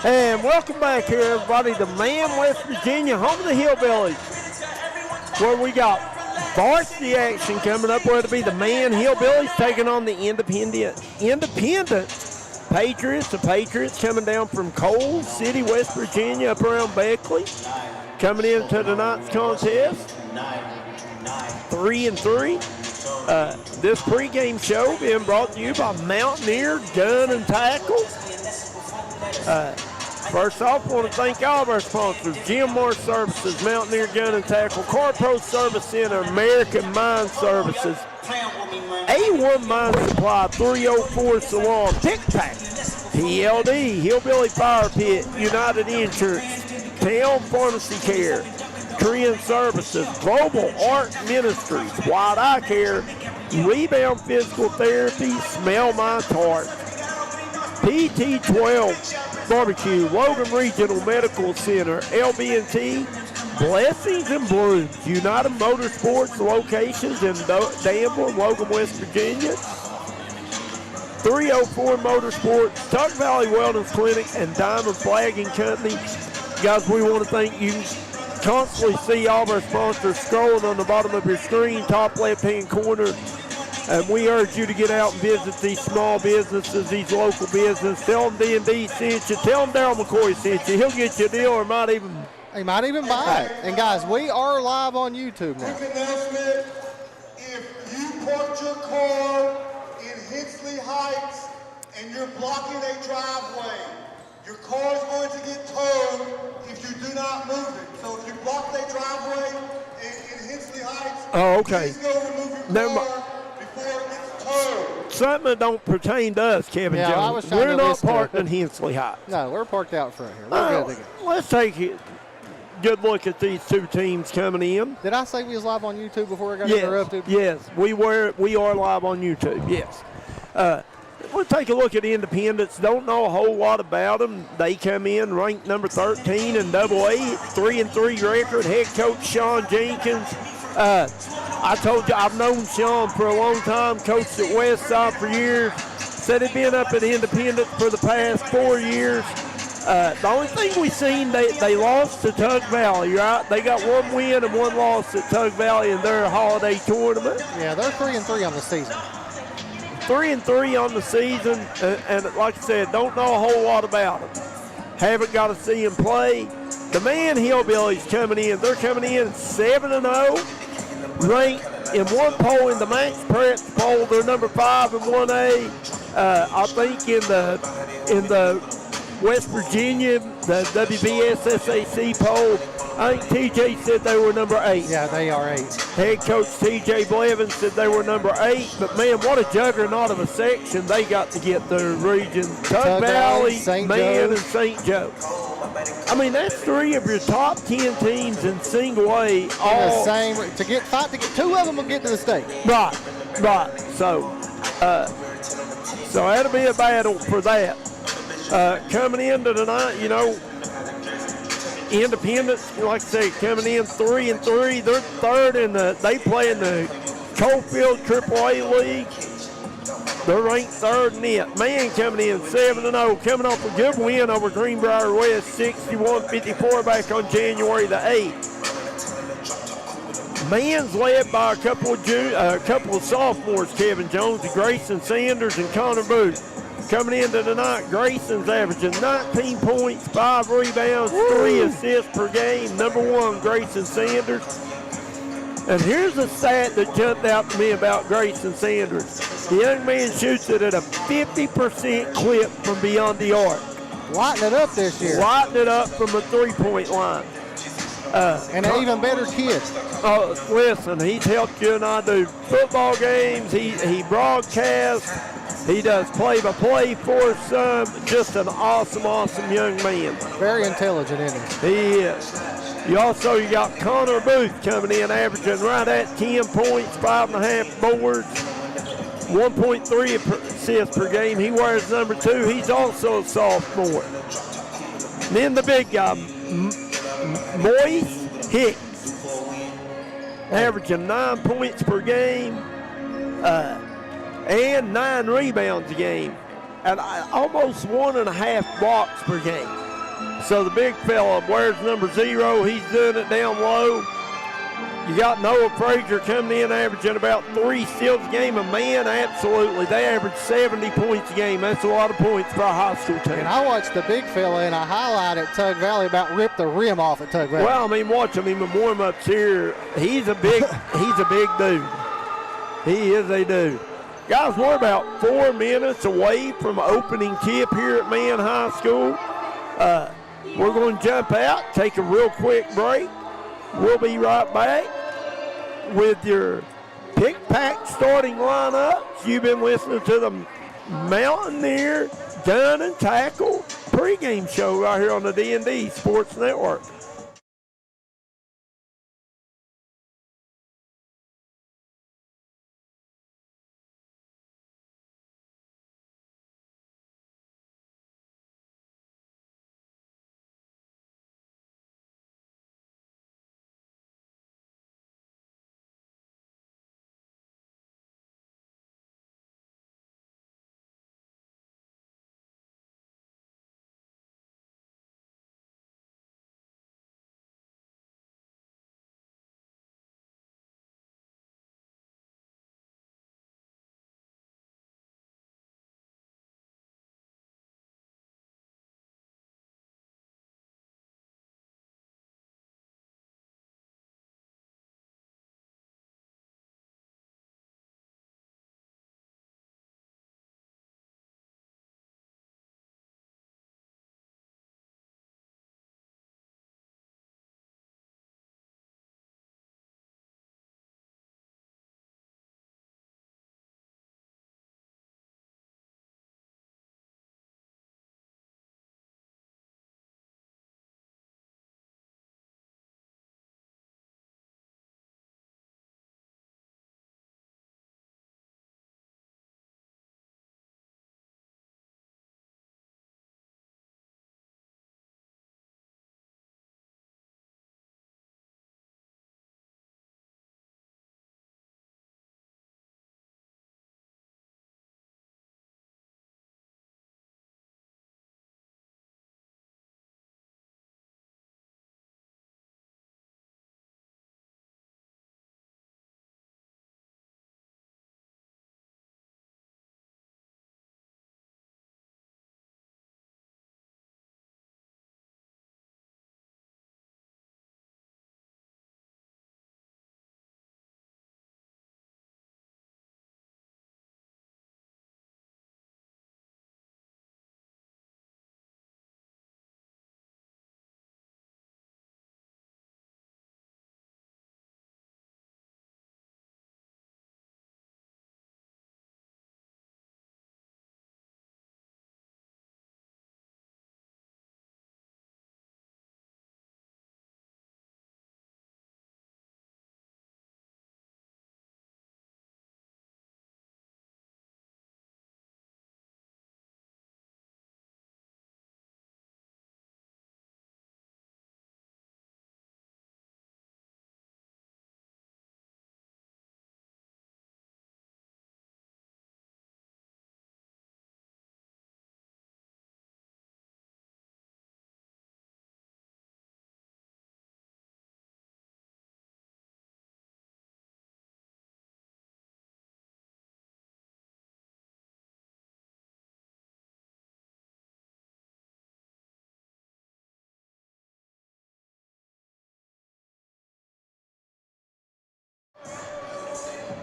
And welcome back here, everybody, to Man, West Virginia, home of the Hillbillies, where we got varsity action coming up, where it'll be the Man Hillbillies taking on the Independent Patriots. The Patriots coming down from Coal City, West Virginia, up around Beckley, coming into tonight's contest, 3-3. This pregame show being brought to you by Mountaineer Gun and Tackle. First off, I want to thank all of our sponsors: Jim Moore Services, Mountaineer Gun and Tackle, Car Pro Service Center, American Mine Services, A1 Mine Supply, 304 Salon, Pick Pack, PLD, Hillbilly Fire Pit, United Insurance, Town Pharmacy Care, Korean Services, Global Art Ministries, White Eye Care, Rebound Physical Therapy, Smell My Tart, PT12 Barbecue, Logan Regional Medical Center, LB&T, Blessings and Blooms, United Motorsports locations in Danville and Logan, West Virginia, 304 Motorsports, Tuck Valley Wellness Clinic, and Diamond Flagging Company. Guys, we want to thank you. Constantly see all of our sponsors scrolling on the bottom of your screen, top left-hand corner. And we urge you to get out and visit these small businesses, these local businesses. Tell them D&D sent you. Tell them Daryl McCoy sent you. He'll get you a deal, or he might even buy it. And guys, we are live on YouTube now. Quick announcement: if you parked your car in Hensley Heights and you're blocking a driveway, your car is going to get towed if you do not move it. So if you blocked a driveway in Hensley Heights, please go remove your car. Something that don't pertain to us, Kevin Jones. We're not parked in Hensley Heights. No, we're parked out front here. We're good to go. Let's take a good look at these two teams coming in. Did I say we was live on YouTube before I got interrupted? Yes, we are live on YouTube, yes. We'll take a look at Independence. Don't know a whole lot about them. They come in ranked number 13 in AA, 3-3 record. Head coach Sean Jenkins. I told you, I've known Sean for a long time, coached at Westside for years. Said he'd been up at Independence for the past 4 years. The only thing we've seen, they lost to Tug Valley, right? They got one win and one loss at Tug Valley in their holiday tournament. Yeah, they're 3-3 on the season. 3-3 on the season, and like I said, don't know a whole lot about them. Haven't got to see them play. The Man Hillbillies coming in. They're coming in 7-0, ranked in one poll in the Max Prep poll. They're number 5 in 1A. I think in the West Virginia, the WBSSAC poll, I think TJ said they were number 8. Yeah, they are 8. Head coach TJ Blevins said they were number 8. But, man, what a juggernaut of a section they got to get the region. Tug Valley, Man, and St. Joe. I mean, that's 3 of your top 10 teams in single A. All the same. To get 2 of them will get to the state. Right. So that'll be a battle for that. Coming into tonight, Independence, like I say, coming in 3-3. They're third they play in the Coalfield AAA League. They're ranked 3rd in it. Man coming in 7-0, coming off a good win over Greenbrier West, 61-54 back on January the 8th. Man's led by a couple of sophomores, Kevin Jones, Grayson Sanders, and Connor Booth. Coming into tonight, Grayson's averaging 19 points, 5 rebounds, 3 assists per game. Number 1, Grayson Sanders. And here's a stat that jumped out to me about Grayson Sanders. The young man shoots it at a 50% clip from beyond the arc. Lighting it up this year. Lighting it up from a three-point line. And an even better kid. Listen, he's helped you and I do football games. He broadcasts. He does play-by-play for some. Just an awesome young man. Very intelligent, isn't he? He is. You got Connor Booth coming in, averaging right at 10 points, 5.5 boards, 1.3 assists per game. He wears number 2. He's also a sophomore. And then the big guy, Moise Hicks, averaging 9 points per game and 9 rebounds a game, and almost 1.5 blocks per game. So the big fella wears number 0. He's doing it down low. You got Noah Frazier coming in, averaging about 3 steals a game. A man, absolutely. They average 70 points a game. That's a lot of points for a high school team. And I watched the big fella in a highlight at Tug Valley about rip the rim off at Tug Valley. Well, I mean, watching him in warm-ups here, he's a big dude. He is a dude. Guys, we're about 4 minutes away from opening tip here at Man High School. We're going to jump out, take a real quick break. We'll be right back with your pick-pack starting lineups. You've been listening to the Mountaineer Gun and Tackle pregame show right here on the D&D Sports Network.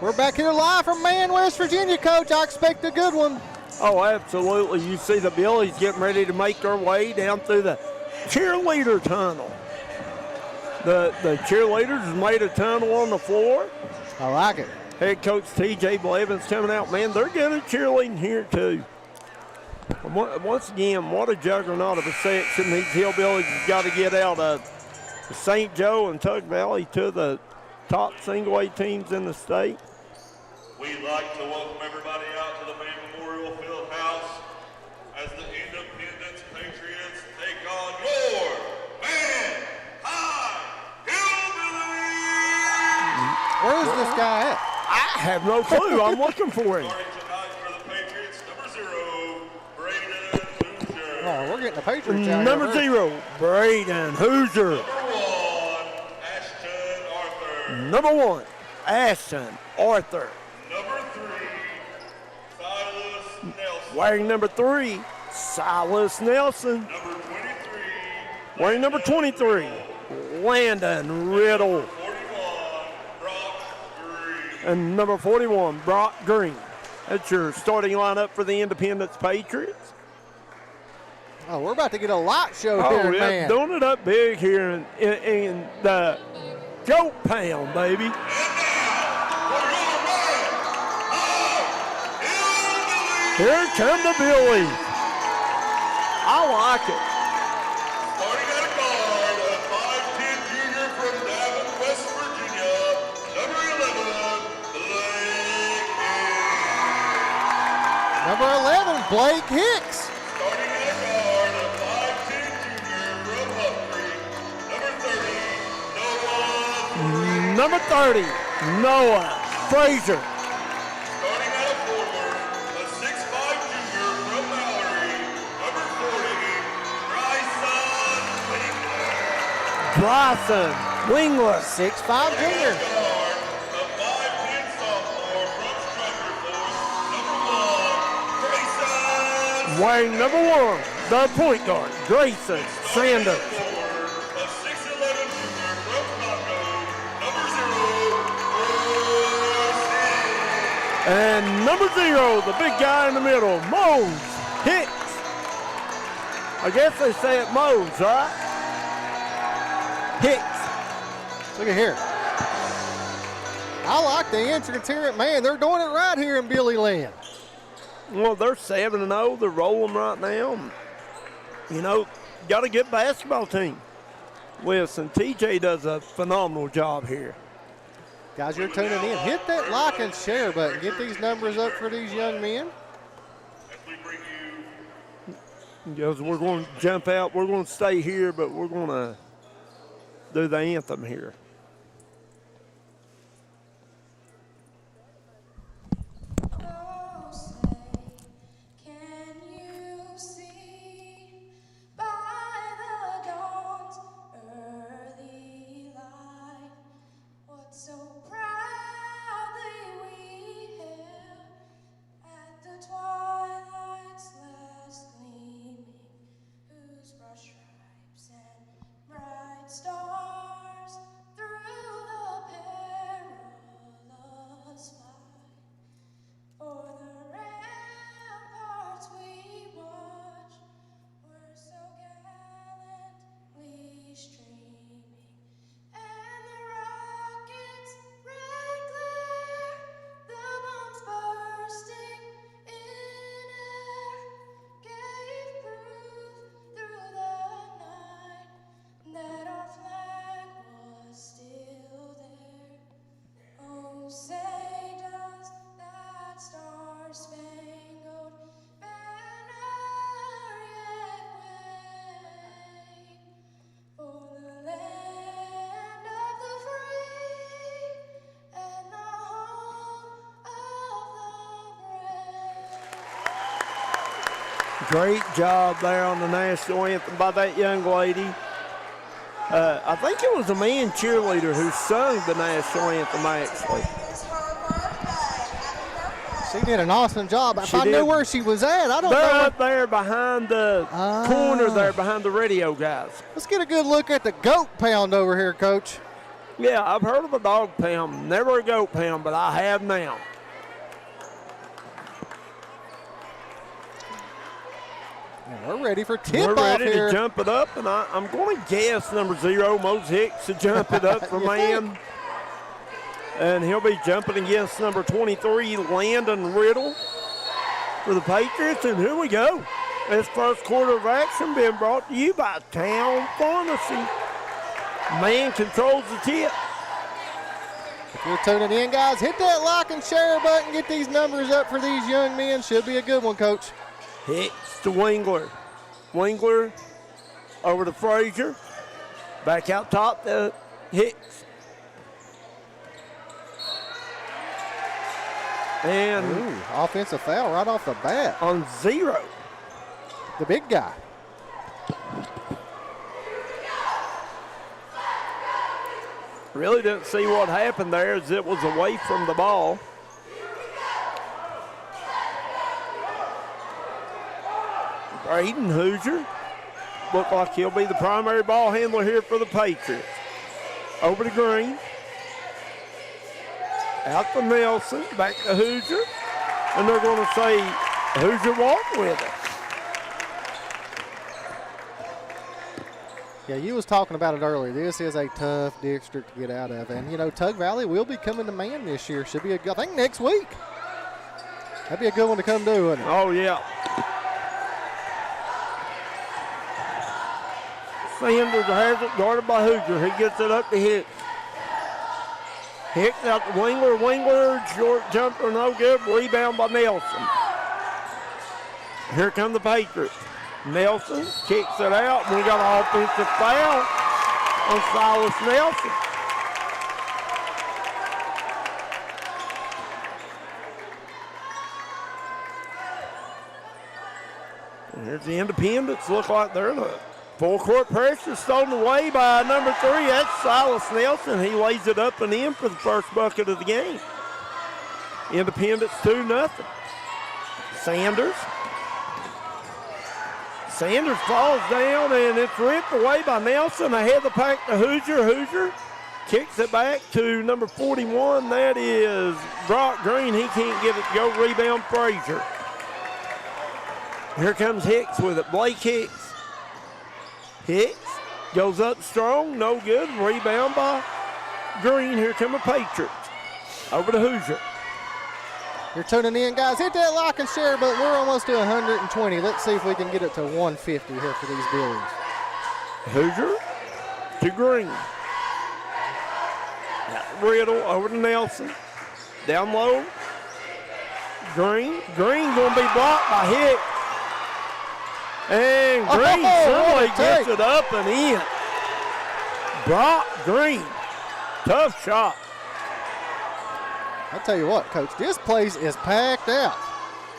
We're back here live from Man, West Virginia, Coach. I expect a good one. Oh, absolutely. You see the Billies getting ready to make their way down through the cheerleader tunnel. The cheerleaders have made a tunnel on the floor. I like it. Head coach T.J. Blevins coming out. Man, they're good at cheerleading here, too. Once again, what a juggernaut of a section these Hillbillies have got to get out of. St. Joe and Tug Valley, two of the top single-A teams in the state. We'd like to welcome everybody out to the main Memorial Field House as the Independence Patriots take on your Man High Hillbillies! Where is this guy at? I have no clue. I'm looking for him. Starting tonight for the Patriots, number 0, Braden Boucher. Oh, we're getting the Patriots out Number here. 0, Braden Hoosier. Number 1, Ashton Arthur. Number 1, Ashton Arthur. Number 3, Silas Nelson. Wearing number 3, Silas Nelson. Number 23, Wearing number 23, Landon Riddle. 41, Brock Green. And number 41, Brock Green. That's your starting lineup for the Independence Patriots. Oh, we're about to get a light show Oh, here, yeah, man. doing it up big here in the Goat Pound, baby. And now, for your man of Here come the Billies. I like it. starting at a guard, a 5'10" junior from Davin, West Virginia, number 11, Blake Hicks. Number 11, Blake Hicks. Starting at a guard, a 5'10" junior from Huff Creek, number 30, Noah. Number 30, Noah Frazier. Starting at a forward, a 6'5" junior from Mallory, number 40, Bryson Winkler. Bryson Wingler. 6'5" junior. Guard, a 5'10" sophomore from Striker Force, number 1, Grayson. Wearing number 1, the point guard, Grayson Sanders. Forward, a 6'11" junior from Congo, number 0, Bruce. And number 0, the big guy in the middle, Mose Hicks. I guess they say it Mose, right? Hicks. Look at here. I like the entrance here. Man, they're doing it right here in Billy Land. Well, they're 7-0. They're rolling right now. You know, got a good basketball team. Listen, TJ does a phenomenal job here. Guys, you're tuning in. Hit that like and share button. Get these numbers up for these young men. As we bring you Because we're going to jump out. We're going to stay here, but we're going to do the anthem here. Oh, say, can you see by the dawn's early light what so proudly we hailed at the twilight's last gleaming, whose broad stripes and bright stars through the perilous fight. For the ramparts we watched were so gallantly streaming, and the rockets' red glare, the bombs bursting in air, gave proof through the night that our flag was still there. Oh, say does that star-spangled banner yet wave for the land of the free and the home of the brave? Great job there on the national anthem by that young lady. I think it was a man cheerleader who sung the national anthem, actually. She did an awesome job. If She I did. knew where she was at, I don't They're know. up there behind the corner there, behind the radio guys. Let's get a good look at the goat pound over here, Coach. Yeah, I've heard of a dog pound, never a goat pound, but I have now. And we're ready for We're tip-off ready here. to jump it up, and I'm going to guess number 0, Mose Hicks, to jump it up for You man. And he'll be jumping against number 23, Landon Riddle, for the Patriots. And here we go. This first quarter of action being brought to you by Town Pharmacy. Man controls the tip. If you're tuning in, guys, hit that like and share button. Get these numbers up for these young men. Should be a good one, Coach. Hicks to Wingler. Wingler over to Frazier. Back out top to Hicks. And Ooh, offensive foul right off the bat. on 0. The big guy. Really didn't see what happened there as it was away from the ball. Braden Hoosier looked like he'll be the primary ball handler here for the Patriots. Over to Green. Out to Nelson, back to Hoosier. And they're going to say Hoosier walked with it. Yeah, you was talking about it earlier. This is a tough district to get out of. And, you know, Tug Valley will be coming to man this year. Should be, I think, next week. That'd be a good one to come do, wouldn't it? Oh, yeah. Sanders has it, guarded by Hoosier. He gets it up to Hicks. Hicks out to Wingler. Wingler, short jumper, no good. Rebound by Nelson. Here come the Patriots. Nelson kicks it out, and we got an offensive foul on Silas Nelson. And here's the Independents. Look like they're in a full court pressure stolen away by number 3. That's Silas Nelson. He lays it up and in for the first bucket of the game. Independents 2-0. Sanders falls down, and it's ripped away by Nelson. Ahead the pack to Hoosier. Hoosier kicks it back to number 41. That is Brock Green. He can't get it to go. Rebound Frazier. Here comes Hicks with it. Blake Hicks. Hicks goes up strong. No good. Rebound by Green. Here come the Patriots. Over to Hoosier. You're tuning in, guys. Hit that like and share button. We're almost to 120. Let's see if we can get it to 150 here for these Billies. Hoosier to Green. Riddle over to Nelson. Down low. Green. Green going to be blocked by Hicks. And Green suddenly gets it up and in. Brock Green. Tough shot. I'll tell you what, Coach, this place is packed out.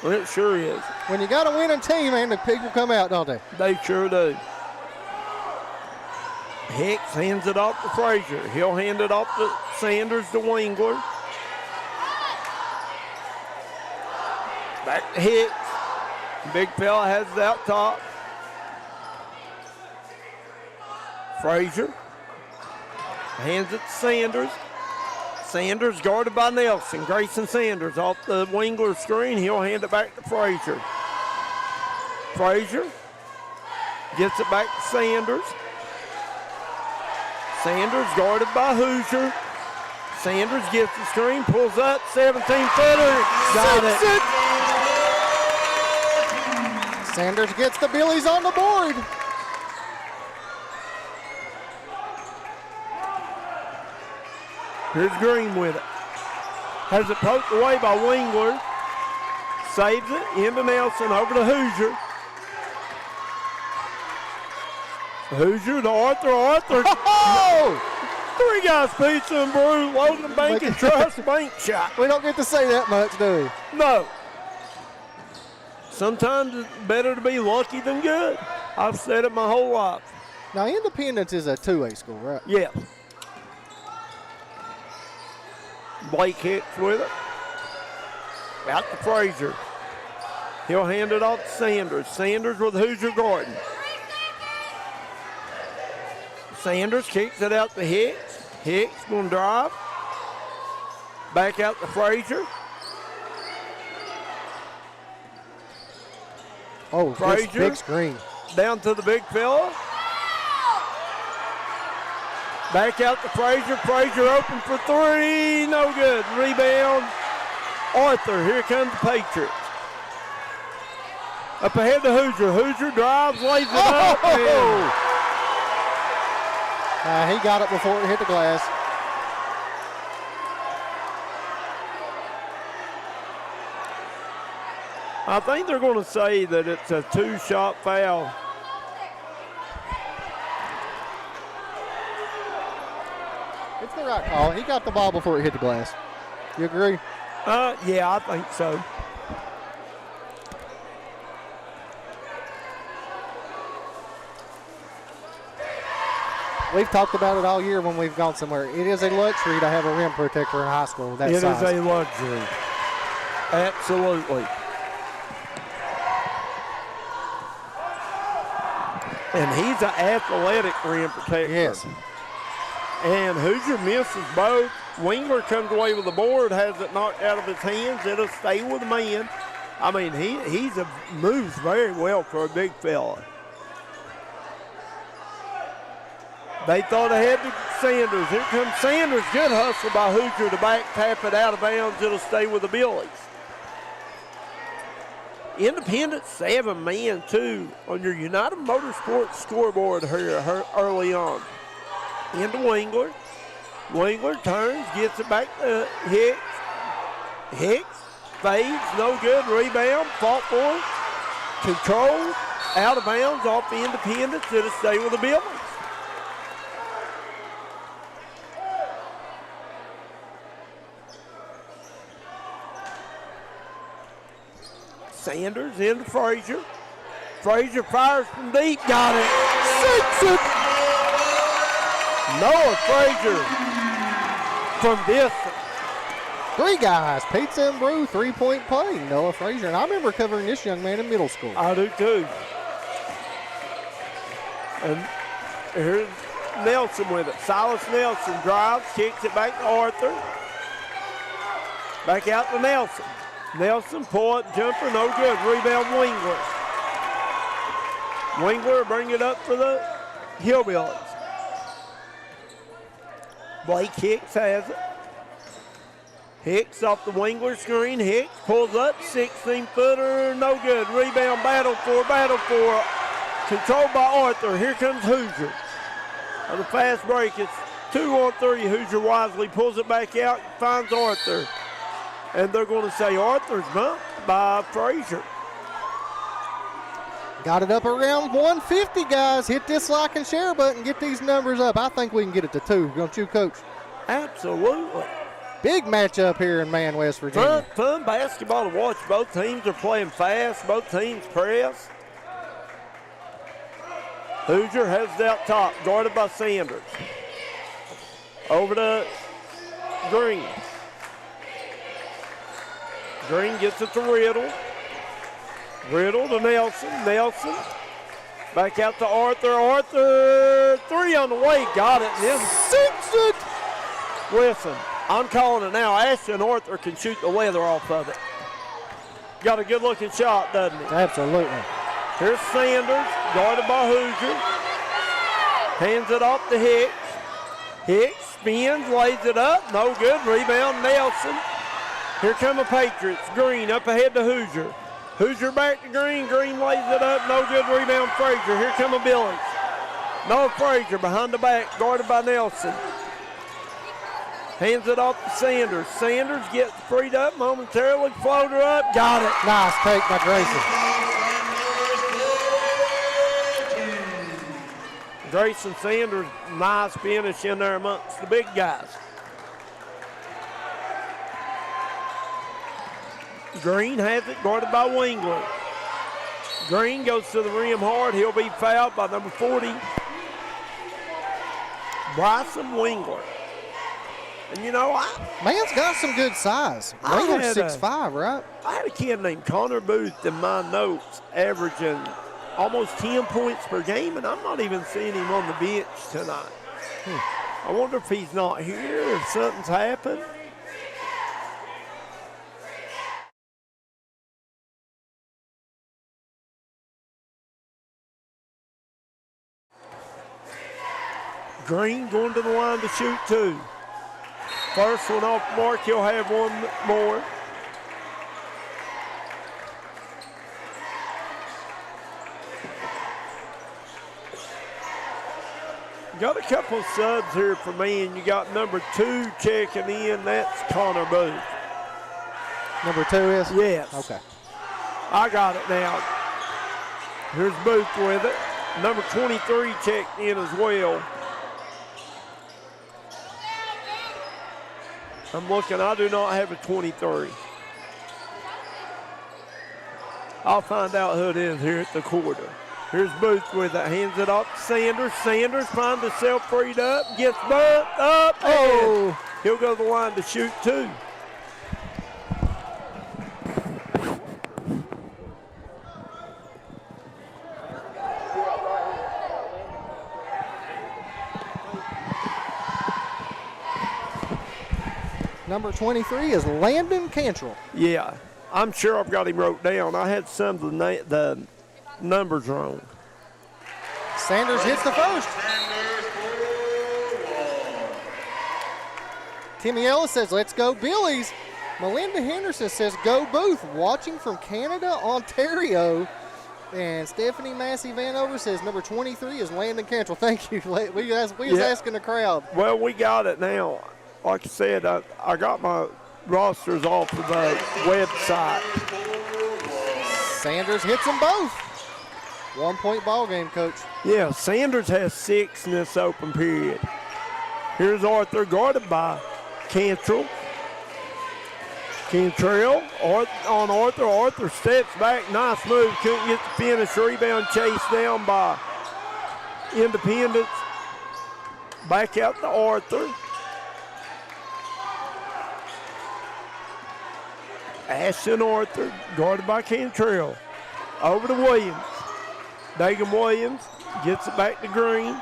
Well, it sure is. When you got a winning team, man, the people come out, don't they? They sure do. Hicks hands it off to Frazier. He'll hand it off to Sanders to Wingler. Back to Hicks. Big fella has it out top. Frazier hands it to Sanders. Sanders guarded by Nelson. Grayson Sanders off the Wingler screen. He'll hand it back to Frazier. Frazier gets it back to Sanders. Sanders guarded by Hoosier. Sanders gets the screen, pulls up, 17-footer. Got it. Sanders gets the Billies on the board. Here's Green with it. Has it poked away by Wingler. Saves it into Nelson, over to Hoosier. Hoosier to Arthur. Arthur. Oh! 3 guys pizza and brew, Logan Bank and Trust bank shot. We don't get to say that much, do we? No. Sometimes it's better to be lucky than good. I've said it my whole life. Now, Independence is a 2A school, right? Yeah. Blake Hicks with it. Out to Frazier. He'll hand it off to Sanders. Sanders with Hoosier Garden. Sanders kicks it out to Hicks. Hicks going to drive. Back out to Frazier. Oh, Frazier. big screen. Down to the big fella. Back out to Frazier. Frazier open for 3. No good. Rebound. Arthur. Here comes the Patriots. Up ahead to Hoosier. Hoosier drives, lays it up. And he got it before it hit the glass. I think they're going to say that it's a 2-shot foul. It's the right call. He got the ball before it hit the glass. You agree? Yeah, I think so. We've talked about it all year when we've gone somewhere. It is a luxury to have a rim protector in high school. That It size. is a luxury. Absolutely. And he's an athletic rim protector. Yes. And Hoosier misses both. Wingler comes away with the board, has it knocked out of his hands. It'll stay with the man. I mean, he moves very well for a big fella. They thought ahead to Sanders. Here comes Sanders. Good hustle by Hoosier to back tap it out of bounds. It'll stay with the Billies. Independent 7-man, too, on your United Motorsports scoreboard here early on. Into Wingler. Wingler turns, gets it back to Hicks. Hicks fades, no good. Rebound, fought for it. Control, out of bounds, off the Independents. It'll stay with the Billies. Sanders into Frazier. Frazier fires from deep, got it. Sinks it. Noah Frazier from distance. 3 guys, pizza and brew, 3-point play. Noah Frazier. And I remember covering this young man in middle school. I do too. And here's Nelson with it. Silas Nelson drives, kicks it back to Arthur. Back out to Nelson. Nelson, pull-up jumper, no good. Rebound, Wingler. Wingler bring it up for the Hillbillies. Blake Hicks has it. Hicks off the Wingler screen. Hicks pulls up, 16-footer, no good. Rebound, battle for. Controlled by Arthur. Here comes Hoosier. On the fast break, it's 2-on-3. Hoosier wisely pulls it back out, finds Arthur. And they're going to say Arthur's bumped by Frazier. Got it up around 150, guys. Hit this like and share button. Get these numbers up. I think we can get it to 2. Don't you, Coach? Absolutely. Big matchup here in Man, West Virginia. Fun basketball to watch. Both teams are playing fast. Both teams press. Hoosier has it out top, guarded by Sanders. Over to Green. Green gets it to Riddle. Riddle to Nelson. Nelson back out to Arthur. Arthur, 3 on the way. Got it. Then sinks it. Listen, I'm calling it now. Ashton Arthur can shoot the leather off of it. Got a good looking shot, doesn't he? Absolutely. Here's Sanders, guarded by Hoosier. Hands it off to Hicks. Hicks spins, lays it up. No good. Rebound, Nelson. Here come the Patriots. Green up ahead to Hoosier. Hoosier back to Green. Green lays it up. No good. Rebound, Frazier. Here come the Billies. No Frazier behind the back, guarded by Nelson. Hands it off to Sanders. Sanders gets freed up momentarily. Floater up. Got it. Nice take by Grayson. Grayson Sanders, nice finish in there amongst the big guys. Green has it, guarded by Wingler. Green goes to the rim hard. He'll be fouled by number 40, Bryson Wingler. And you know, Man's got some good size. Wingler's 6'5", right? I had a kid named Connor Booth in my notes averaging almost 10 points per game, and I'm not even seeing him on the bench tonight. I wonder if he's not here, if something's happened. Green going to the line to shoot 2. First one off mark, he'll have one more. Got a couple of subs here for me, and you got number 2 checking in. That's Connor Booth. Number 2 is? Yes. Okay. I got it now. Here's Booth with it. Number 23 checked in as well. I'm looking. I do not have a 23. I'll find out who it is here at the quarter. Here's Booth with it, hands it off to Sanders. Sanders finds himself freed up, gets bumped up, and he'll go to the line to shoot 2. Number 23 is Landon Cantrell. Yeah, I'm sure I've got him wrote down. I had some of the numbers wrong. Sanders hits the first. Timmy Ellis says, let's go Billies. Melinda Henderson says, go Booth. Watching from Canada, Ontario. And Stephanie Massey Vanover says, number 23 is Landon Cantrell. Thank you. We was asking the crowd. Well, we got it now. Like I said, I got my rosters off of the website. Sanders hits them both. 1-point ball game, Coach. Yeah, Sanders has 6 in this open period. Here's Arthur guarded by Cantrell. Cantrell on Arthur. Arthur steps back. Nice move. Couldn't get the finish. Rebound chased down by Independence. Back out to Arthur. Ashton Arthur, guarded by Cantrell. Over to Williams. Dagan Williams gets it back to Green.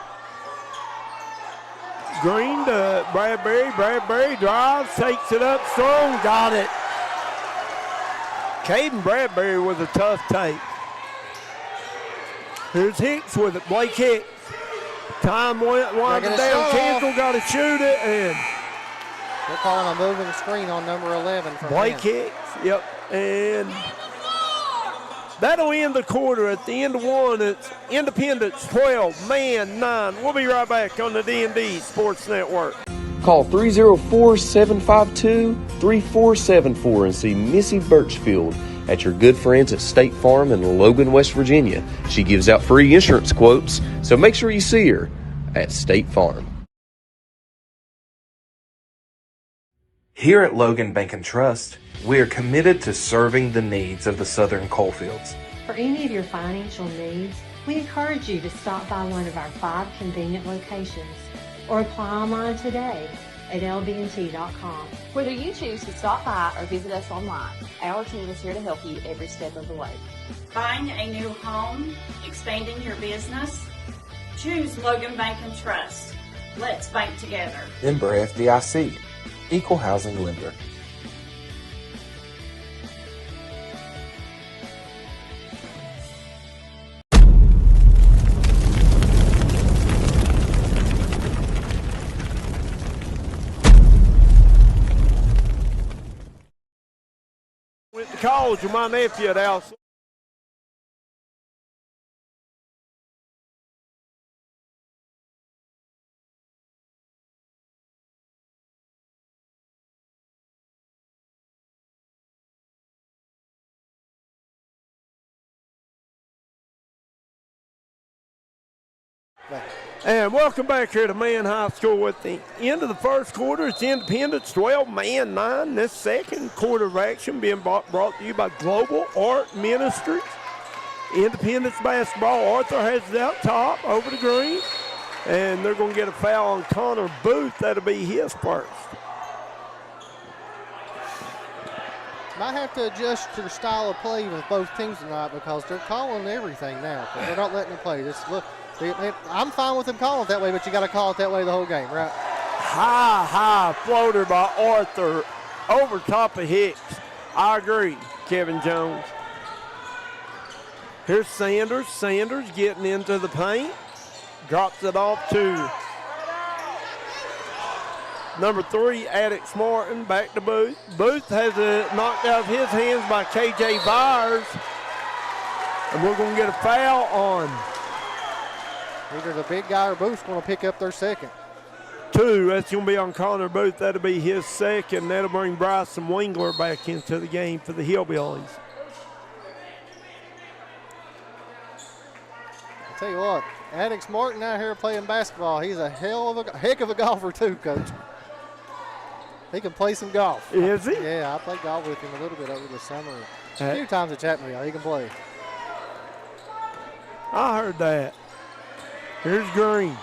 Green to Bradbury. Bradbury drives, takes it up strong, got it. Caden Bradbury with a tough take. Here's Hicks with it. Blake Hicks. Time winding down. Cantrell got to shoot it, and they're calling a moving screen on number 11 for Blake Hicks. Yep, and that'll end the quarter. At the end of 1, it's Independence 12, Man 9. We'll be right back on the D&D Sports Network. Call 304-752-3474 and see Missy Birchfield at your good friends at State Farm in Logan, West Virginia. She gives out free insurance quotes, so make sure you see her at State Farm. Here at Logan Bank and Trust, we are committed to serving the needs of the Southern Coalfields. For any of your financial needs, we encourage you to stop by one of our 5 convenient locations or apply online today at lbnt.com. Whether you choose to stop by or visit us online, our team is here to help you every step of the way. Buying a new home, expanding your business? Choose Logan Bank and Trust. Let's bank together. Member FDIC, Equal Housing Lender. Went to college with my nephew at Alsea. And welcome back here to Man High School with the end of the first quarter. It's Independence 12, Man 9. This second quarter of action being brought to you by Global Art Ministries. Independence basketball. Arthur has it out top over to Green. And they're going to get a foul on Connor Booth. That'll be his first. Might have to adjust your style of play with both teams tonight because they're calling everything now. They're not letting them play. Just look. I'm fine with them calling it that way, but you got to call it that way the whole game, right? High floater by Arthur over top of Hicks. I agree, Kevin Jones. Here's Sanders. Sanders getting into the paint. Drops it off to number 3, Addix Martin. Back to Booth. Booth has it knocked out of his hands by KJ Byers. And we're going to get a foul on either the big guy or Booth's going to pick up their second. 2. That's going to be on Connor Booth. That'll be his second. That'll bring Bryson Wingler back into the game for the Hillbillies. I'll tell you what, Addix Martin out here playing basketball. He's a heck of a golfer too, Coach. He can play some golf. Is he? Yeah, I played golf with him a little bit over the summer. A few times at Chapmanville. He can play. I heard that. Here's Green.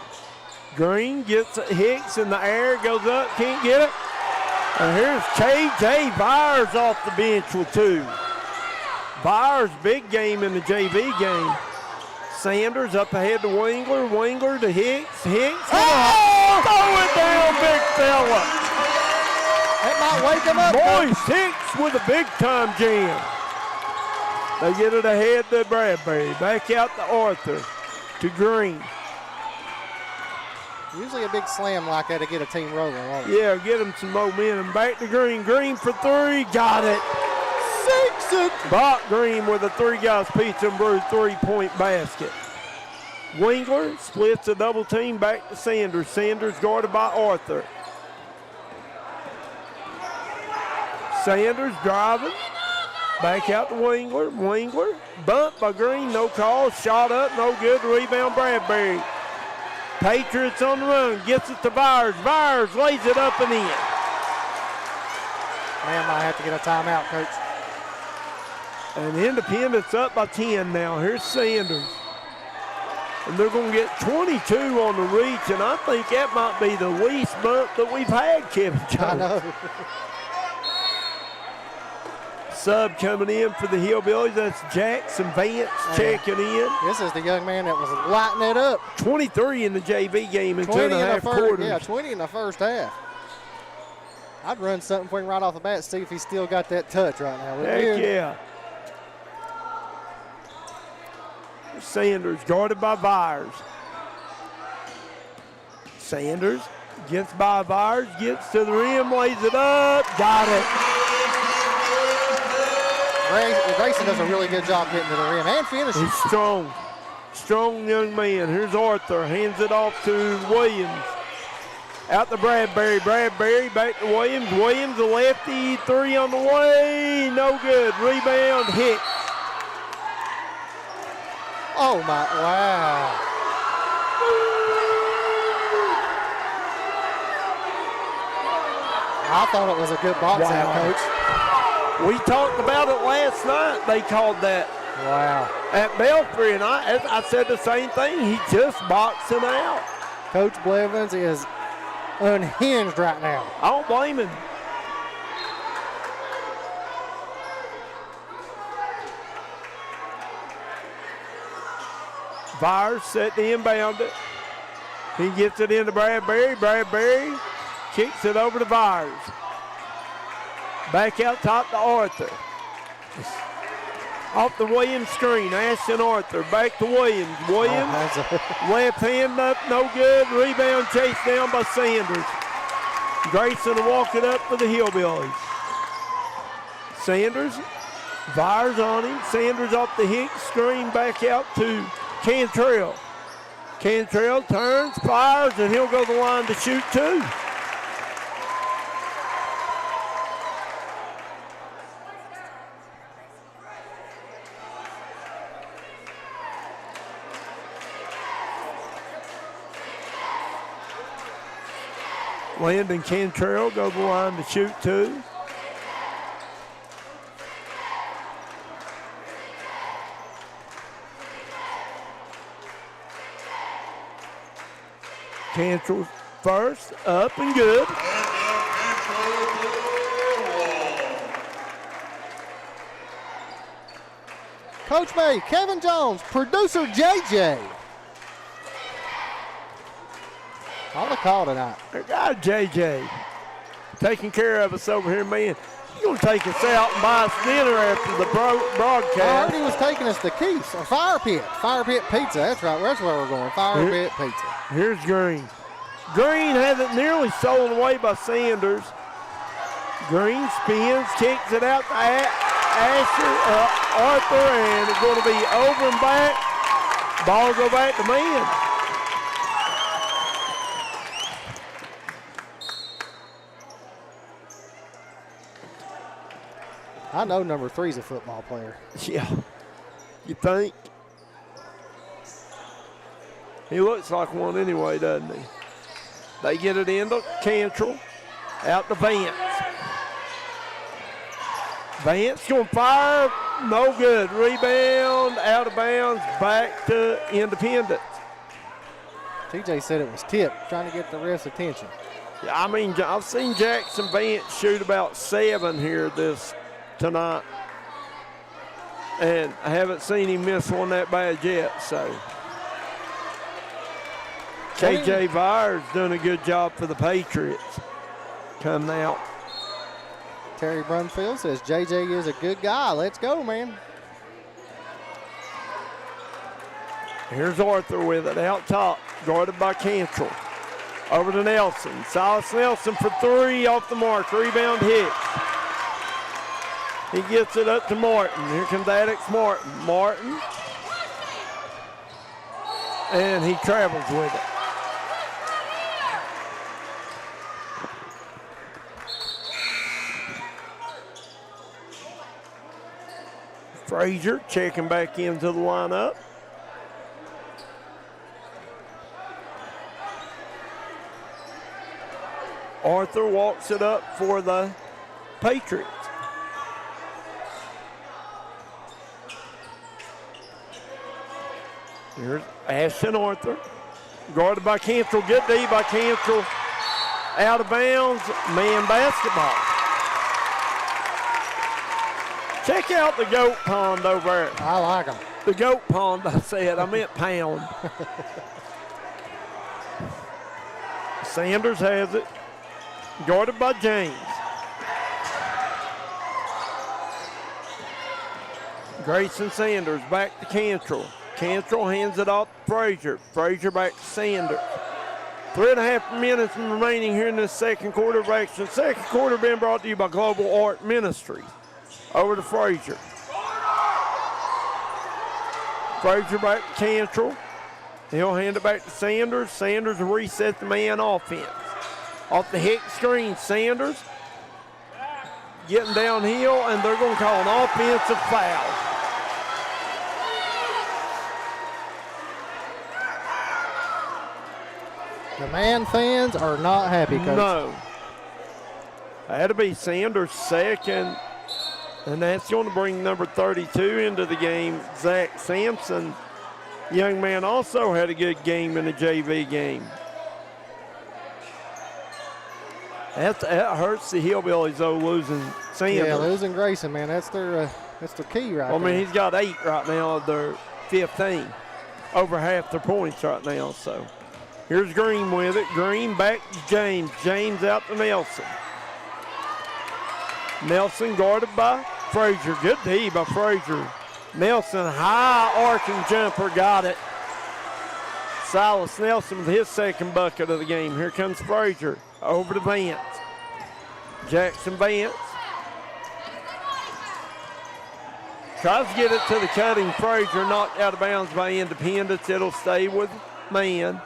Green gets Hicks in the air, goes up, can't get it. And here's KJ Byers off the bench with 2. Byers, big game in the JV game. Sanders up ahead to Wingler. Wingler to Hicks. Hicks. Oh! Throw it down, big fella. That might wake him up. Boyce Hicks with a big-time jam. They get it ahead to Bradbury. Back out to Arthur. To Green. Usually a big slam like that to get a team rolling, won't it? Yeah, get him some momentum. Back to Green. Green for 3. Got it. Sinks it. Bach Green with a 3 guys pizza and brew 3-point basket. Wingler splits a double team back to Sanders. Sanders guarded by Arthur. Sanders driving. Back out to Wingler. Wingler bumped by Green. No call. Shot up. No good. Rebound Bradbury. Patriots on the run. Gets it to Byers. Byers lays it up and in. Man, might have to get a timeout, Coach. And Independence up by 10 now. Here's Sanders. And they're going to get 22 on the reach, and I think that might be the least bump that we've had, Kevin Jones. I know. Sub coming in for the Hillbillies. That's Jackson Vance checking in. This is the young man that was lighting it up. 23 in the JV game in 2.5 quarters. Yeah, 20 in the first half. I'd run something for him right off the bat, see if he's still got that touch right now. Heck yeah. Sanders guarded by Byers. Sanders gets by Byers, gets to the rim, lays it up, got it. Grayson does a really good job getting to the rim and finishing. He's strong. Strong young man. Here's Arthur, hands it off to Williams. Out to Bradbury. Bradbury back to Williams. Williams, a lefty, 3 on the way. No good. Rebound, Hicks. Oh, my, wow. I thought it was a good box out, Coach. We talked about it last night. They called that. Wow. At Belfry, and I said the same thing. He just boxed him out. Coach Blevins is unhinged right now. I don't blame him. Byers set the inbound it. He gets it into Bradbury. Bradbury kicks it over to Byers. Back out top to Arthur. Off the Williams screen. Ashton Arthur back to Williams. Williams, left hand up, no good. Rebound chased down by Sanders. Grayson will walk it up for the Hillbillies. Sanders, Byers on him. Sanders off the Hicks screen back out to Cantrell. Cantrell turns, fires, and he'll go to the line to shoot 2. Landon Cantrell go to the line to shoot 2. Cantrell first, up and good. Coach May, Kevin Jones, producer JJ. On the call tonight. Our guy JJ taking care of us over here, man. He's going to take us out and buy us dinner after the broadcast. I heard he was taking us to Keith's, a Fire Pit Pizza. That's right, that's where we're going, Fire Pit Pizza. Here's Green. Green has it nearly stolen away by Sanders. Green spins, kicks it out to Arthur, and it's going to be over and back. Ball go back to man. I know number 3's a football player. Yeah, you think? He looks like one anyway, doesn't he? They get it into Cantrell, out to Vance. Vance going to fire, No good. Rebound, out of bounds, back to Independence. TJ said it was tipped, trying to get the ref's attention. I mean, I've seen Jackson Vance shoot about 7 here tonight. And I haven't seen him miss one that bad yet, so. KJ Byers doing a good job for the Patriots coming out. Terry Brunfield says JJ is a good guy. Let's go, man. Here's Arthur with it out top, guarded by Cantrell. Over to Nelson. Silas Nelson for 3 off the mark. Rebound Hicks. He gets it up to Martin. Here comes Addix Martin. Martin. And he travels with it. Frazier checking back into the lineup. Arthur walks it up for the Patriots. Here's Ashton Arthur, guarded by Cantrell. Good D by Cantrell. Out of bounds, man basketball. Check out the goat pond over there. I like them. The goat pond, I said. I meant pound. Sanders has it. Guarded by James. Grayson Sanders back to Cantrell. Cantrell hands it off to Frazier. Frazier back to Sanders. 3.5 minutes remaining here in this second quarter of action. Second quarter being brought to you by Global Art Ministries. Over to Frazier. Frazier back to Cantrell. He'll hand it back to Sanders. Sanders will reset the man offense. Off the Hicks screen, Sanders getting downhill, and they're going to call an offensive foul. The Man fans are not happy, Coach. No. Had to be Sanders' second, and that's going to bring number 32 into the game, Zach Sampson. Young man also had a good game in the JV game. That hurts the Hillbillies, though, losing Sanders. Yeah, losing Grayson, man. That's their key right there. I mean, he's got 8 right now of their 15. Over half their points right now, so. Here's Green with it. Green back to James. James out to Nelson. Nelson guarded by Frazier. Good D by Frazier. Nelson, high arcing jumper, got it. Silas Nelson with his second bucket of the game. Here comes Frazier. Over to Vance. Jackson Vance. Tries to get it to the cutting Frazier. Knocked out of bounds by Independence. It'll stay with man.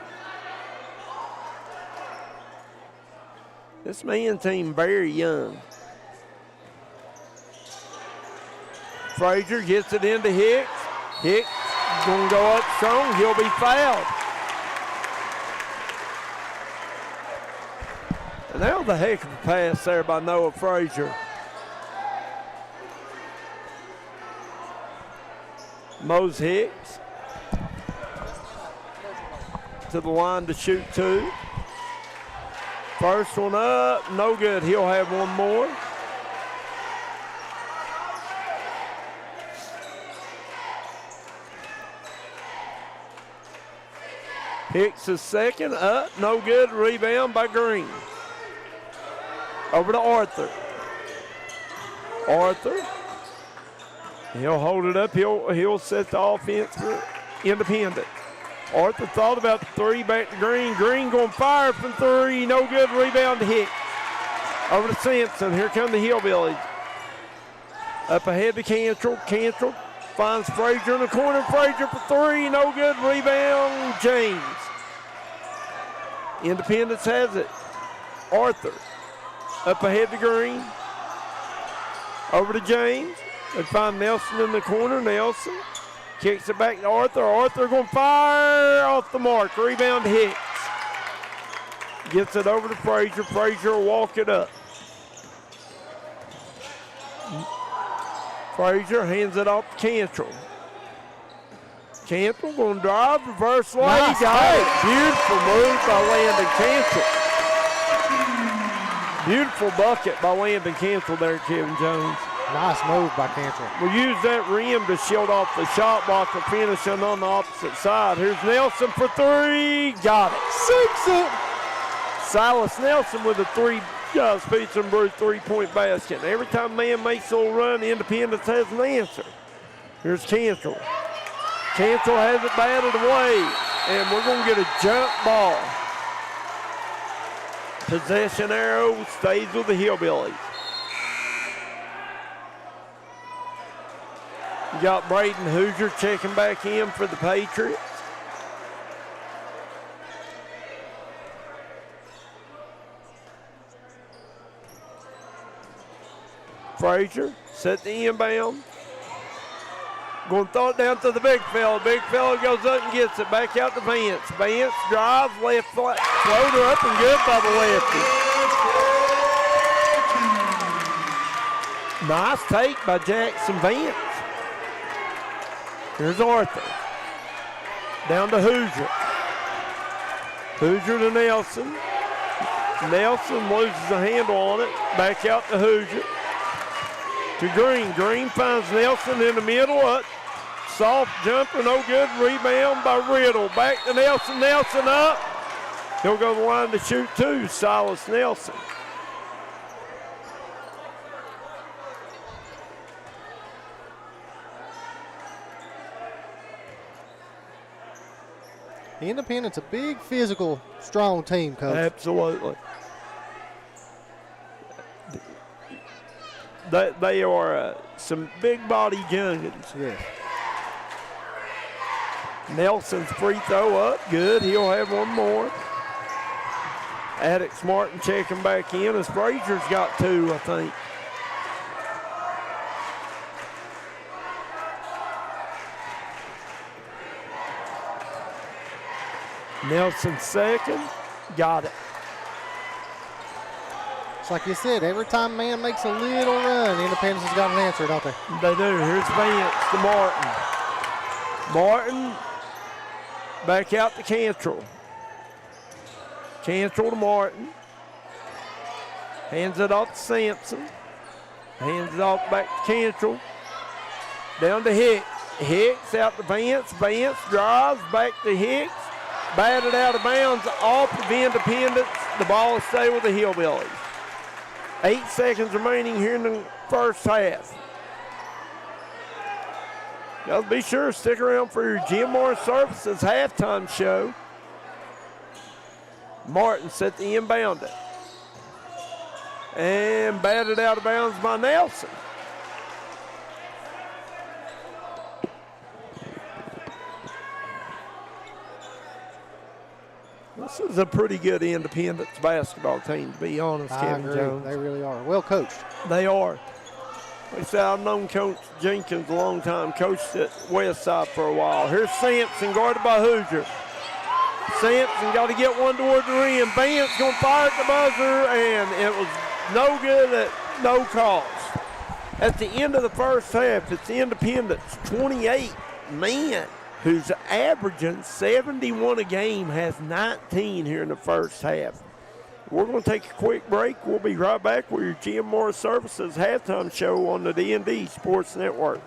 This man team very young. Frazier gets it into Hicks. Hicks going to go up strong. He'll be fouled. And that was a heck of a pass there by Noah Frazier. Mose Hicks to the line to shoot 2. First one up, no good. He'll have one more. Hicks is second, up, no good. Rebound by Green. Over to Arthur. Arthur. He'll hold it up. He'll set the offense for Independent. Arthur thought about the 3, back to Green. Green going to fire from 3, no good. Rebound to Hicks. Over to Simpson. Here come the Hillbillies. Up ahead to Cantrell. Cantrell finds Frazier in the corner. Frazier for 3, no good. Rebound, James. Independence has it. Arthur. Up ahead to Green. Over to James. They find Nelson in the corner. Nelson kicks it back to Arthur. Arthur going to fire off the mark. Rebound to Hicks. Gets it over to Frazier. Frazier will walk it up. Frazier hands it off to Cantrell. Cantrell going to drive, reverse lay, Nice got it. take. Beautiful move by Landon Cantrell. Beautiful bucket by Landon Cantrell there, Kevin Jones. Nice move by Cantrell. We use that rim to shield off the shot blocker, finishing on the opposite side. Here's Nelson for three. Got it. 6 Silas Nelson with a Speeds and Brew three-point basket. And every time man makes a little run, Independence has an answer. Here's Cantrell. Cantrell has it batted away, and we're going to get a jump ball. Possession arrow stays with the Hillbillies. You got Braden Hoosier checking back in for the Patriots. Frazier set the inbound. Going to throw it down to the big fella. Big fella goes up and gets it back out to Vance. Vance drives, left floater up and good by the lefty. Nice take by Jackson Vance. Here's Arthur. Down to Hoosier. Hoosier to Nelson. Nelson loses a handle on it. Back out to Hoosier. To Green. Green finds Nelson in the middle. Up. Soft jumper, no good. Rebound by Riddle. Back to Nelson. Nelson up. He'll go to the line to shoot two. Silas Nelson. Independence, a big, physical, strong team, Coach. Absolutely. They are some big body youngins. Yeah. Nelson's free throw up, good. He'll have one more. Addix Martin checking back in as Frazier's got two, I think. Nelson second, got it. It's like you said, every time man makes a little run, Independence has got an answer, don't they? They do. Here's Vance to Martin. Martin back out to Cantrell. Cantrell to Martin. Hands it off to Sampson. Hands it off back to Cantrell. Down to Hicks. Hicks out to Vance. Vance drives back to Hicks. Batted out of bounds off of Independence. The ball will stay with the Hillbillies. 8 seconds remaining here in the first half. Y'all be sure to stick around for your Jim Morris Services halftime show. Martin set the inbound it. And batted out of bounds by Nelson. This is a pretty good Independence basketball team, to be honest, Kevin Jones. They really are. Well coached. They are. Like I said, I've known Coach Jenkins a long time, coached at West Side for a while. Here's Sampson, guarded by Hoosier. Sampson got to get one toward the rim. Vance going to fire at the buzzer, and it was no good at no cost. At the end of the first half, it's Independence 28. Man, who's averaging 71 a game, has 19 here in the first half. We're going to take a quick break. We'll be right back with your Jim Morris Services halftime show on the D&D Sports Network.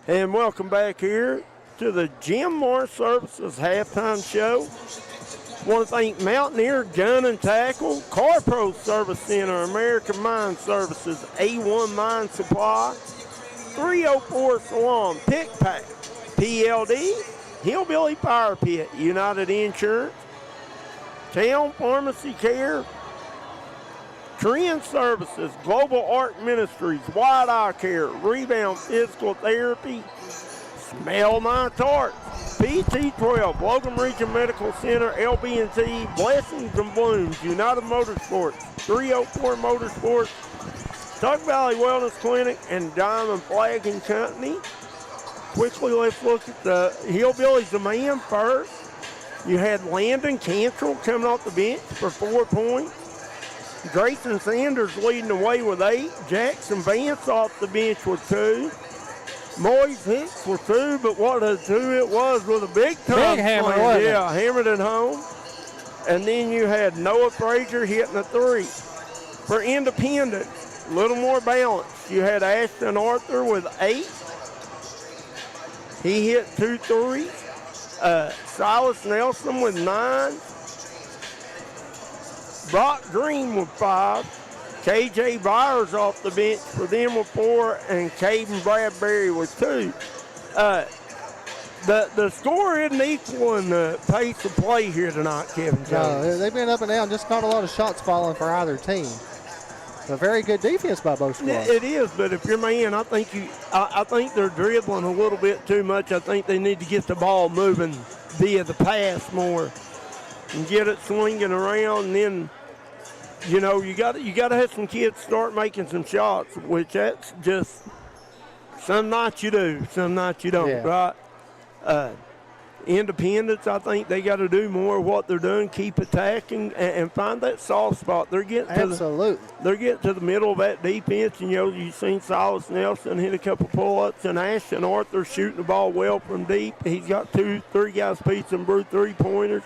And welcome back here to the Jim Morris Services halftime show. Want to thank Mountaineer Gun and Tackle, Car Pro Service Center, American Mine Services, A1 Mine Supply, 304 Salon, Pick Pack, PLD, Hillbilly Fire Pit, United Insurance, Town Pharmacy Care, Trend Services, Global Art Ministries, Wide Eye Care, Rebound Physical Therapy, Smell My Tart, PT12, Logan Region Medical Center, LB&T, Blessings and Blooms, United Motorsports, 304 Motorsports, Tuck Valley Wellness Clinic, and Diamond Flag and Company. Quickly, let's look at the Hillbillies, the man first. You had Landon Cantrell coming off the bench for 4 points. Grayson Sanders leading the way with 8. Jackson Vance off the bench with 2. Moise Hicks with 2, but what a 2 it was with a big time hammer, slam. wasn't it? Yeah, hammered it home. And then you had Noah Frazier hitting a 3. For Independence, a little more balance. You had Ashton Arthur with 8. He hit 2 threes. Silas Nelson with 9. Brock Green with 5. KJ Byers off the bench for them with 4, and Caden Bradbury with 2. The score isn't equaling the pace of play here tonight, Kevin Jones. No, they've been up and down, just not a lot of shots falling for either team. A very good defense by both squads. It is, but if you're man, I think they're dribbling a little bit too much. I think they need to get the ball moving via the pass more and get it swinging around, and then you got to have some kids start making some shots, which that's just some nights you do, some nights you don't, right? Independence, I think they got to do more of what they're doing, keep attacking, and find that soft spot. They're getting they're getting to the middle of that defense, and you've seen Silas Nelson hit a couple pull-ups, and Ashton Arthur shooting the ball well from deep. He's got 2-3 guys Pete and Brew 3-pointers.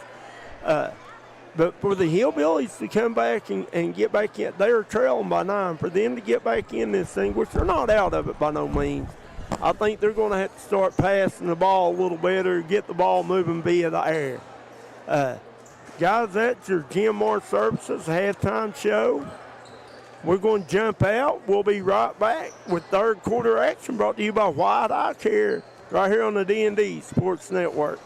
But for the Hillbillies to come back and get back in, they are trailing by 9. For them to get back in this thing, which they're not out of it by no means, I think they're going to have to start passing the ball a little better, get the ball moving via the air. Guys, that's your Jim Morris Services halftime show. We're going to jump out. We'll be right back with third quarter action brought to you by Wide Eye Care right here on the D&D Sports Network.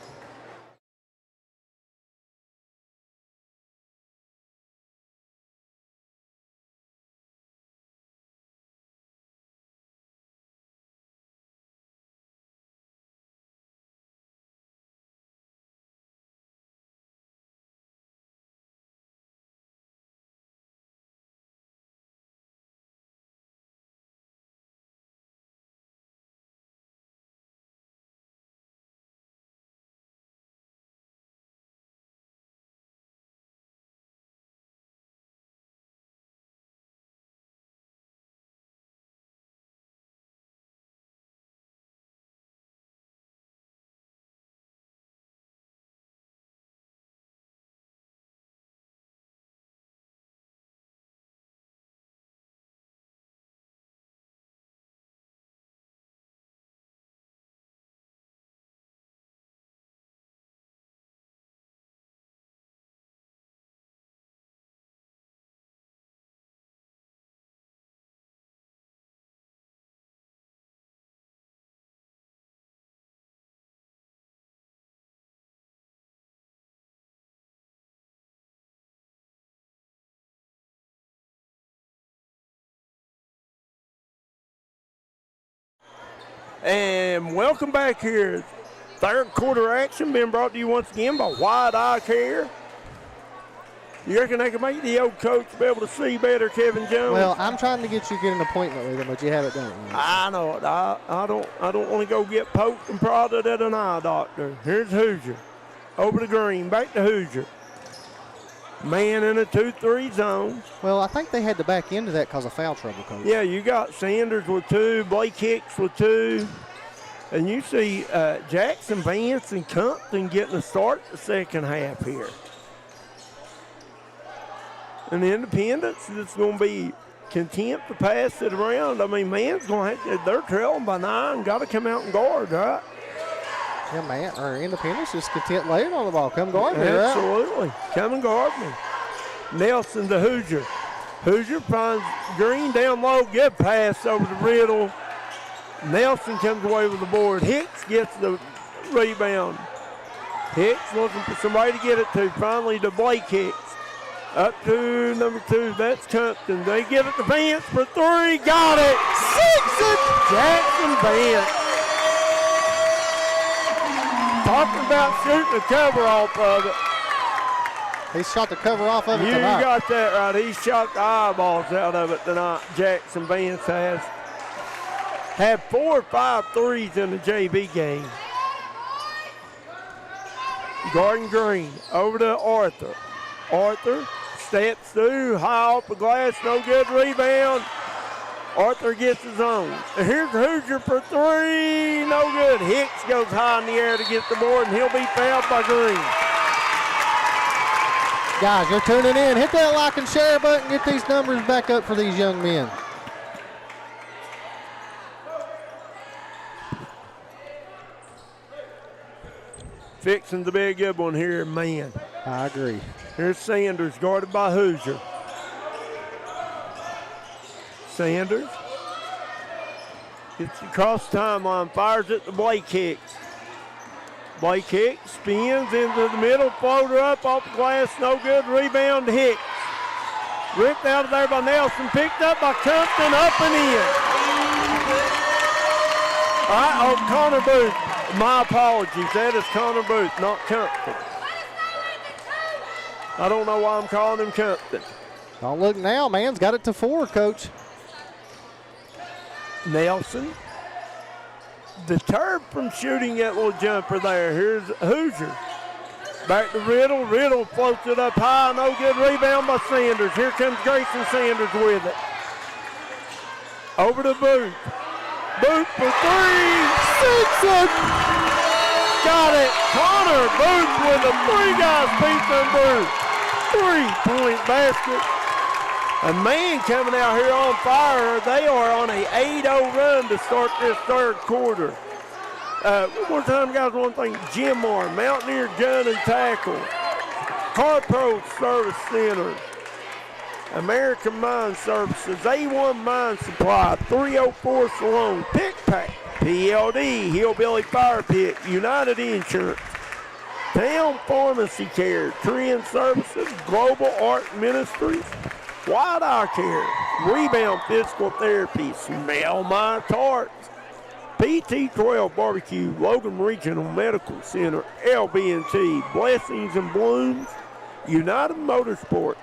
And welcome back here. Third quarter action being brought to you once again by Wide Eye Care. You reckon they can make the old coach be able to see better, Kevin Jones? Well, I'm trying to get you get an appointment with him, but you haven't done it yet. I know it. I don't want to go get poked and prodded at an eye doctor. Here's Hoosier. Over to Green. Back to Hoosier. Man in a 2-3 zone. Well, I think they had to back into that because of foul trouble, Coach. Yeah, you got Sanders with 2, Blake Hicks with 2. And you see Jackson Vance and Compton getting a start the second half here. And the Independence, it's going to be content to pass it around. I mean, man's going to have to, they're trailing by 9, got to come out and guard, right? Yeah, man, or Independence just content laying on the ball. Come guard me, right? Absolutely. Come and guard me. Nelson to Hoosier. Hoosier finds Green down low. Good pass over to Riddle. Nelson comes away with the board. Hicks gets the rebound. Hicks looking for somebody to get it to. Finally to Blake Hicks. Up to number 2. That's Compton. They give it to Vance for 3. Got it. 6 Jackson Vance. Talking about shooting the cover off of it. He shot the cover off of it You tonight. got that right. He shot the eyeballs out of it tonight. Jackson Vance has. Had 4 or 5 threes in the JV game. Gordon Green over to Arthur. Arthur steps through, high off the glass, no good rebound. Arthur gets his own. And here's Hoosier for 3, no good. Hicks goes high in the air to get the board, and he'll be fouled by Green. Guys, you're tuning in. Hit that like and share button. Get these numbers back up for these young men. Fixing to be a good one here, man. I agree. Here's Sanders, guarded by Hoosier. Sanders gets across the timeline, fires it to Blake Hicks. Blake Hicks spins into the middle, floater up off the glass, no good. Rebound to Hicks. Ripped out of there by Nelson, picked up by Compton, up and in. All right, Connor Booth. My apologies. That is Connor Booth, not Compton. I don't know why I'm calling him Compton. Don't look now, man's got it to 4, Coach. Nelson deterred from shooting that little jumper there. Here's Hoosier. Back to Riddle. Riddle floats it up high. No good rebound by Sanders. Here comes Grayson Sanders with it. Over to Booth. Booth for 3. 6. Got it. Connor Booth with a 3-guys pizza and Booth. 3-point basket. A man coming out here on fire. They are on a 8-0 run to start this third quarter. One more time, guys, one thing. Jim Moore, Mountaineer Gun and Tackle. Car Pro Service Center. American Mine Services. A1 Mine Supply. 304 Salone. Pick Pack. PLD. Hillbilly Fire Pit. United Insurance. Town Pharmacy Care. Trend Services. Global Art Ministries. White Eye Care, Rebound Physical Therapy, Smell My Tarts, PT12 Barbecue, Logan Regional Medical Center, LB&T, Blessings and Blooms, United Motorsports,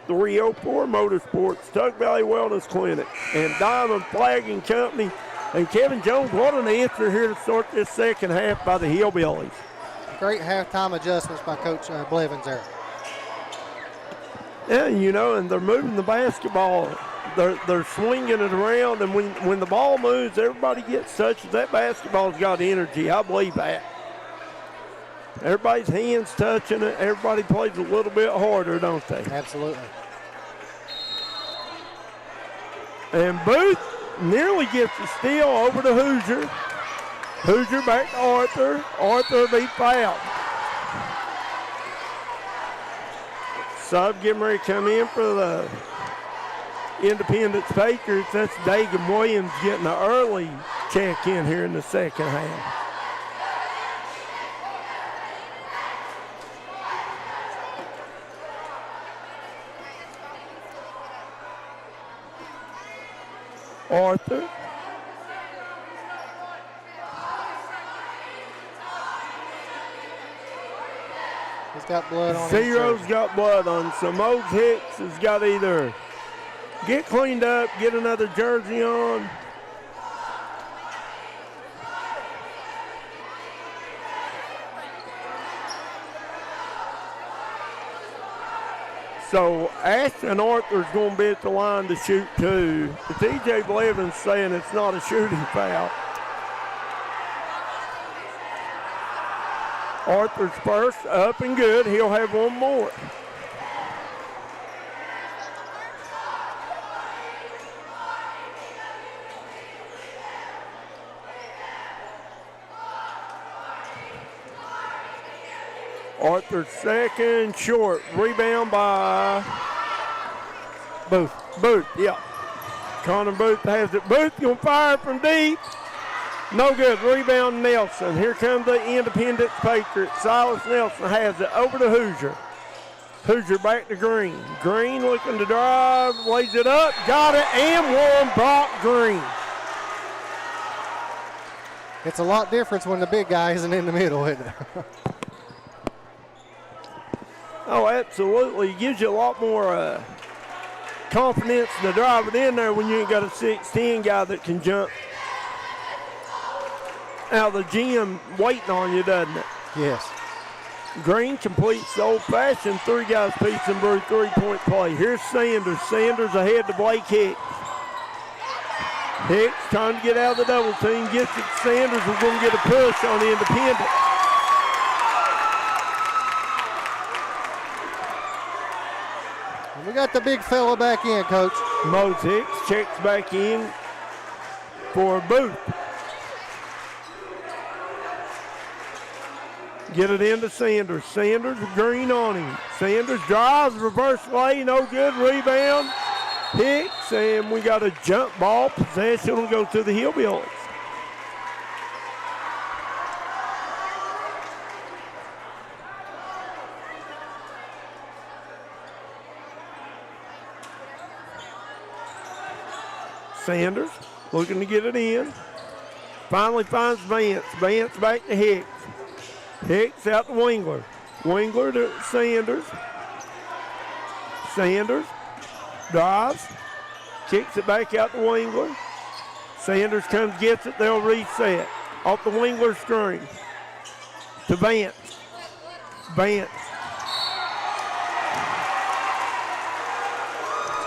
304 Motorsports, Tug Valley Wellness Clinic, and Diamond Flagging Company. And Kevin Jones, what an answer here to start this second half by the Hillbillies. Great halftime adjustments by Coach Blevins there. Yeah, you know, and they're moving the basketball. They're swinging it around, and when the ball moves, everybody gets touches. That basketball's got energy. I believe that. Everybody's hands touching it. Everybody plays a little bit harder, don't they? Absolutely. And Booth nearly gets the steal over to Hoosier. Hoosier back to Arthur. Arthur be fouled. Sub getting ready to come in for the Independence Patriots. That's Dagan Williams getting an early check in here in the second half. Arthur. He's got blood on him. Zero's got blood on him. So Mose Hicks has got to either get cleaned up, get another jersey on. So Ashton Arthur's going to be at the line to shoot two. But TJ Blevins saying it's not a shooting foul. Arthur's first, up and good. He'll have one more. Arthur second, short. Rebound by Booth. Booth, yeah. Connor Booth has it. Booth gonna fire from deep. No good. Rebound Nelson. Here comes the Independence Patriots. Silas Nelson has it over to Hoosier. Hoosier back to Green. Green looking to drive, lays it up, got it, and one. Brock Green. It's a lot different when the big guy isn't in the middle, isn't it? Oh, absolutely. It gives you a lot more confidence to drive it in there when you ain't got a 6'10 guy that can jump out of the gym waiting on you, doesn't it? Yes. Green completes the old-fashioned three guys pizza and brew three-point play. Here's Sanders. Sanders ahead to Blake Hicks. Hicks trying to get out of the double team. Gets it. Sanders is going to get a push on the Independent. We got the big fella back in, Coach. Mose Hicks checks back in for Booth. Get it into Sanders. Sanders with Green on him. Sanders drives, reverse lay, no good. Rebound. Hicks, and we got a jump ball. Possession will go to the Hillbillies. Sanders looking to get it in. Finally finds Vance. Vance back to Hicks. Hicks out to Wingler. Wingler to Sanders. Sanders drives. Kicks it back out to Wingler. Sanders comes, gets it. They'll reset. Off the Wingler screen. To Vance. Vance.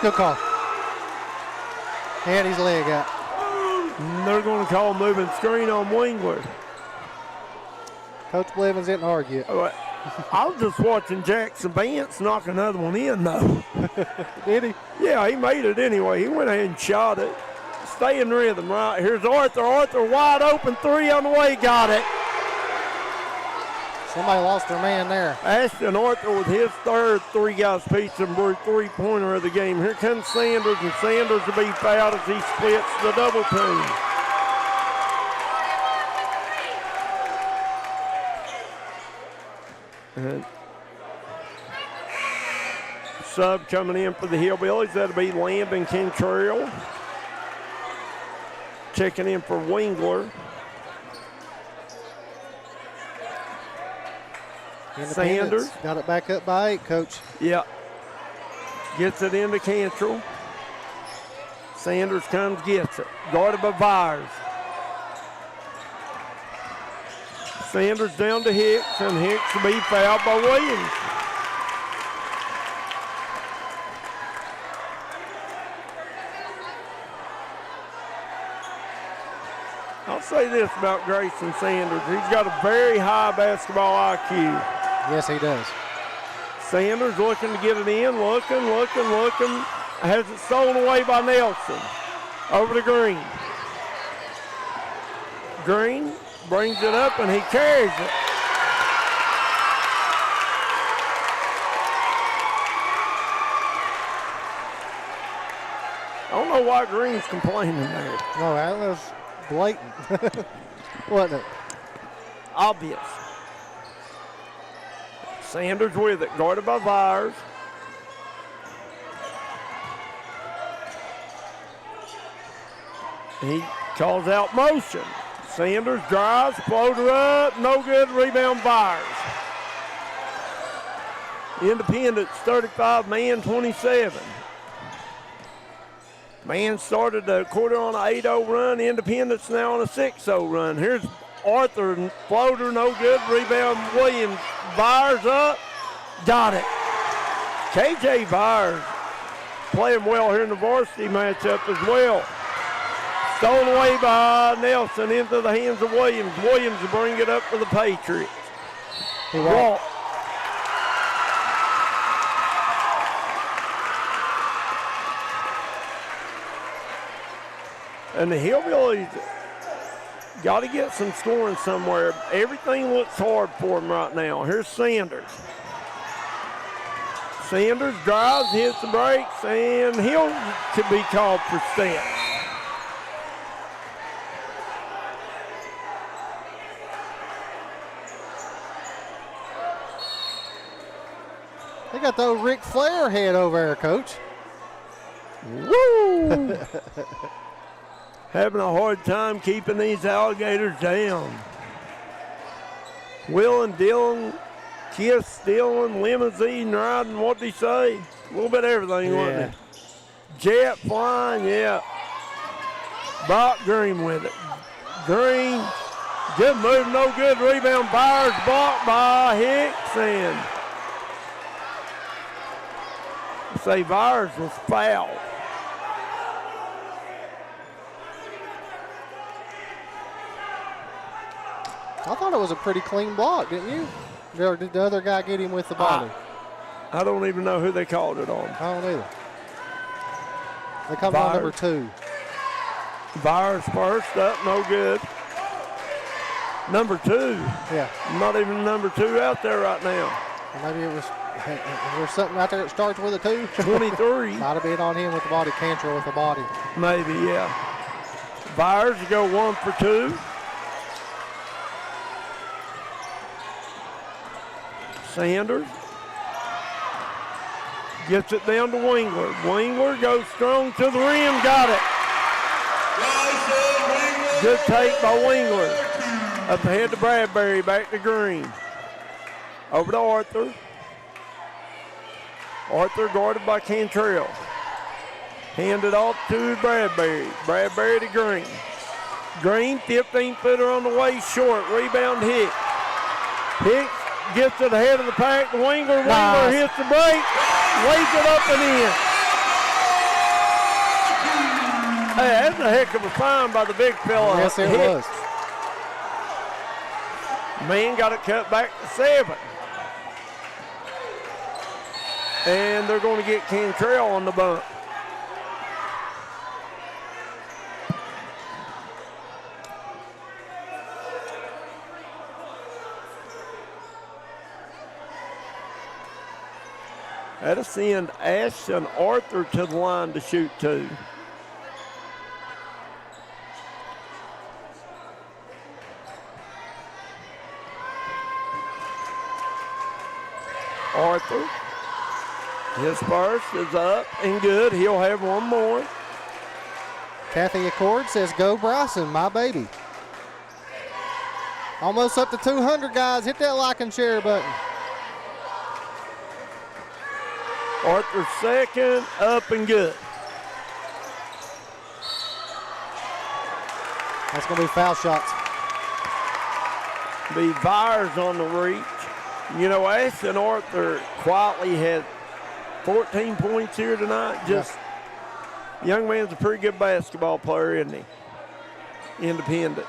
Good call. Had his leg out. They're going to call moving screen on Wingler. Coach Blevins didn't argue. I was just watching Jackson Vance knock another one in, though. Did he? Yeah, he made it anyway. He went ahead and shot it. Stay in rhythm, right? Here's Arthur. Arthur wide open three on the way. Got it. Somebody lost their man there. Ashton Arthur with his third three guys pizza and brew three-pointer of the game. Here comes Sanders, and Sanders will be fouled as he splits the double team. And sub coming in for the Hillbillies. That'll be Landon Cantrell. Checking in for Wingler. Sanders. Got it back up by 8, Coach. Yeah. Gets it into Cantrell. Sanders comes, gets it. Guarded by Byers. Sanders down to Hicks, and Hicks will be fouled by Williams. I'll say this about Grayson Sanders. He's got a very high basketball IQ. Yes, he does. Sanders looking to get it in, looking. Has it stolen away by Nelson. Over to Green. Green brings it up, and he carries it. I don't know why Green's complaining there. No, that was blatant. Wasn't it? Obvious. Sanders with it, guarded by Byers. He calls out motion. Sanders drives, floater up, no good, rebound Byers. Independence 35, Man 27. Man started the quarter on an 8-0 run. Independence now on a 6-0 run. Here's Arthur, floater, no good, rebound Williams. Byers up, got it. KJ Byers playing well here in the varsity matchup as well. Stolen away by Nelson into the hands of Williams. Williams will bring it up for the Patriots. He walked. And the Hillbillies Got to get some scoring somewhere. Everything looks hard for him right now. Here's Sanders. Sanders drives, hits the brakes, and he'll could be called for steps. They got the old Ric Flair head over there, Coach. Woo! Having a hard time keeping these alligators down. Will and Dylan, kiss, stealing, limousine riding, what did he say? A little bit of everything, wasn't it? Jet flying, yeah. Brock Green with it. Green, good move, no good. Rebound, Byers blocked by Hicks, and say Byers was fouled. I thought it was a pretty clean block, didn't you? Or did the other guy get him with the body? I don't even know who they called it on. I don't either. They come on number 2. Byers first up, no good. Number 2. Yeah. Not even number 2 out there right now. Maybe it was, there's something out there that starts with a 2. 23. Might have been on him with the body, Cantrell with the body. Maybe, yeah. Byers go 1 for 2. Sanders gets it down to Wingler. Wingler goes strong to the rim, got it. Good take by Wingler. Up ahead to Bradbury, back to Green. Over to Arthur. Arthur guarded by Cantrell. Handed off to Bradbury. Bradbury to Green. Green, 15-footer on the way, short. Rebound Hicks. Hicks gets to the head of the pack. Wingler, Wingler hits the break. Lays it up and in. Hey, that's a heck of a find by the big fella. Yes, it Hicks. was. Man got it cut back to 7. And they're going to get Cantrell on the bump. That'll send Ashton Arthur to the line to shoot 2. Arthur, his first is up and good. He'll have 1 more. Kathy Accord says, go Bryson, my baby. Almost up to 200, guys. Hit that like and share button. Arthur second, up and good. That's going to be foul shots. Be Byers on the reach. You know, Ashton Arthur quietly had 14 points here tonight. Just, young man's a pretty good basketball player, isn't he? Independent.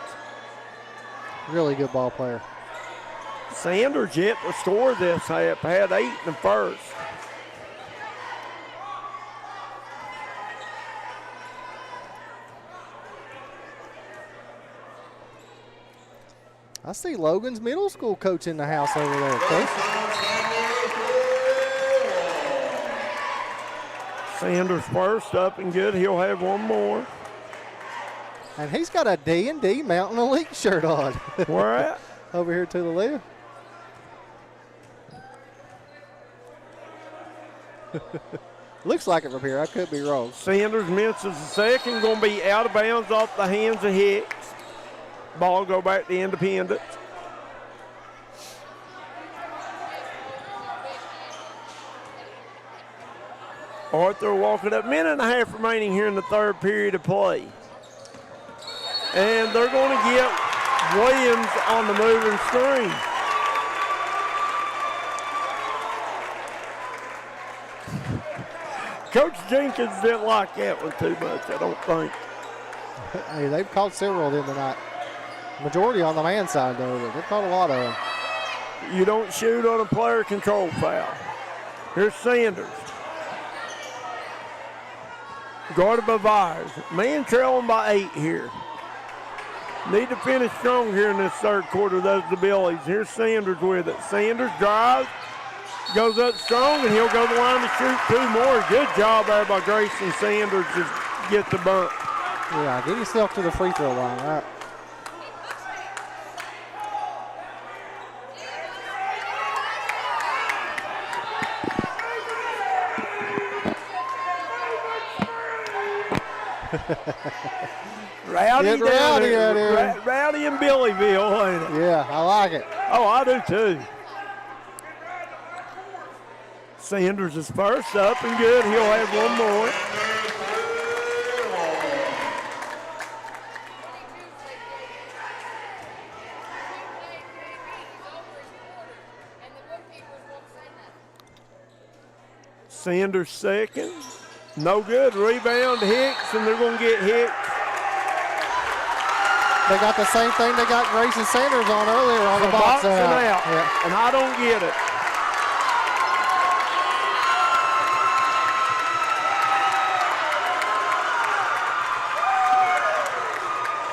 Really good ball player. Sanders yet to score this half. Had 8 in the first. I see Logan's middle school coach in the house over there, Coach. Sanders first, up and good. He'll have 1 more. And he's got a D&D Mountain Elite shirt on. Where at? Over here to the left. Looks like it from here. I could be wrong. Sanders misses the second. Going to be out of bounds off the hands of Hicks. Ball go back to Independence. Arthur walking up. 1.5 remaining here in the third period of play. And they're going to get Williams on the moving screen. Coach Jenkins didn't like that one too much, I don't think. Hey, they've called several of them tonight. Majority on the man side, though. They've called a lot of them. You don't shoot on a player control foul. Here's Sanders. Guarded by Byers. Man trailing by 8 here. Need to finish strong here in this third quarter, those the Billies. Here's Sanders with it. Sanders drives, goes up strong, and he'll go to the line to shoot 2 more. Good job there by Grayson Sanders to get the bump. Yeah, get yourself to the free throw line, right? Rowdy Getting down rowdy there. out here. Rowdy in Billyville, ain't it? Yeah, I like it. Oh, I do too. Sanders is first up and good. He'll have 1 more. Sanders second. No good. Rebound Hicks, and they're going to get Hicks. They got the same thing they got Grayson Sanders on earlier on the box boxing out. out. Yeah. And I don't get it.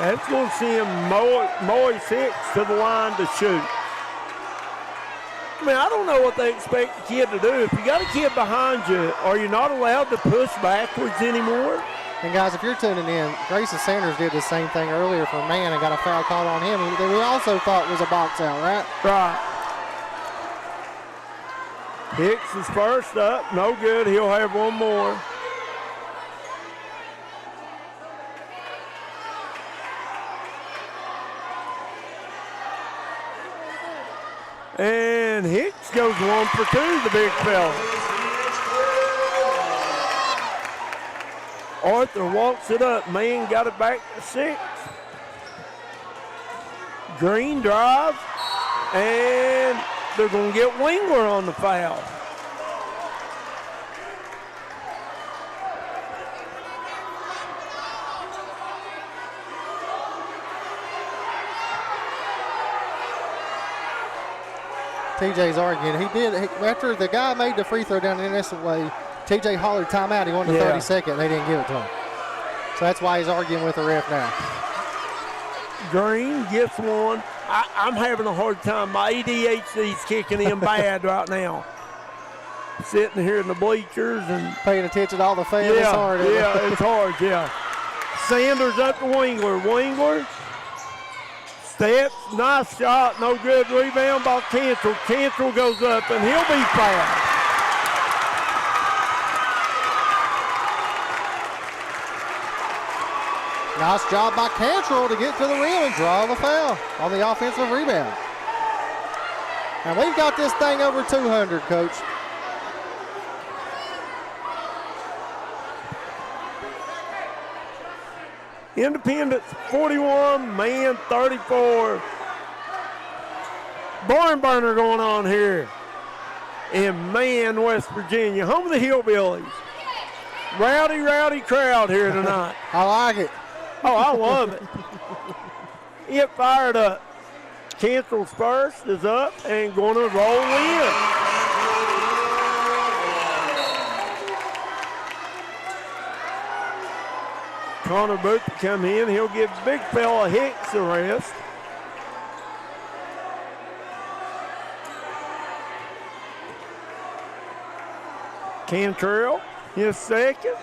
That's going to send Moise Hicks to the line to shoot. I mean, I don't know what they expect the kid to do. If you got a kid behind you, are you not allowed to push backwards anymore? And guys, if you're tuning in, Grayson Sanders did the same thing earlier for man and got a foul call on him that we also thought was a box out, right? Right. Hicks is first up. No good. He'll have 1 more. And Hicks goes 1 for 2, the big fella. Arthur walks it up. Man got it back to 6. Green drive. And they're going to get Wingler on the foul. TJ's arguing. He did, after the guy made the free throw down the innocent way, TJ hollered timeout. He wanted the 32nd. They didn't give it to him. So that's why he's arguing with the ref now. Green gets 1. I'm having a hard time. My ADHD's kicking in bad right now. Sitting here in the bleachers and paying attention to all the fans. It's hard. Yeah, it's hard, yeah. Sanders up to Wingler. Wingler steps, nice shot, no good. Rebound by Cantrell. Cantrell goes up and he'll be fouled. Nice job by Cantrell to get to the rim and draw the foul on the offensive rebound. And we've got this thing over 200, Coach. Independence 41, man 34. Barn burner going on here in Man, West Virginia, home of the Hillbillies. Rowdy crowd here tonight. I like it. Oh, I love it. It fired up. Cantrell's first is up and going to roll in. Connor Booth to come in. He'll give big fella Hicks a rest. Cantrell, his second.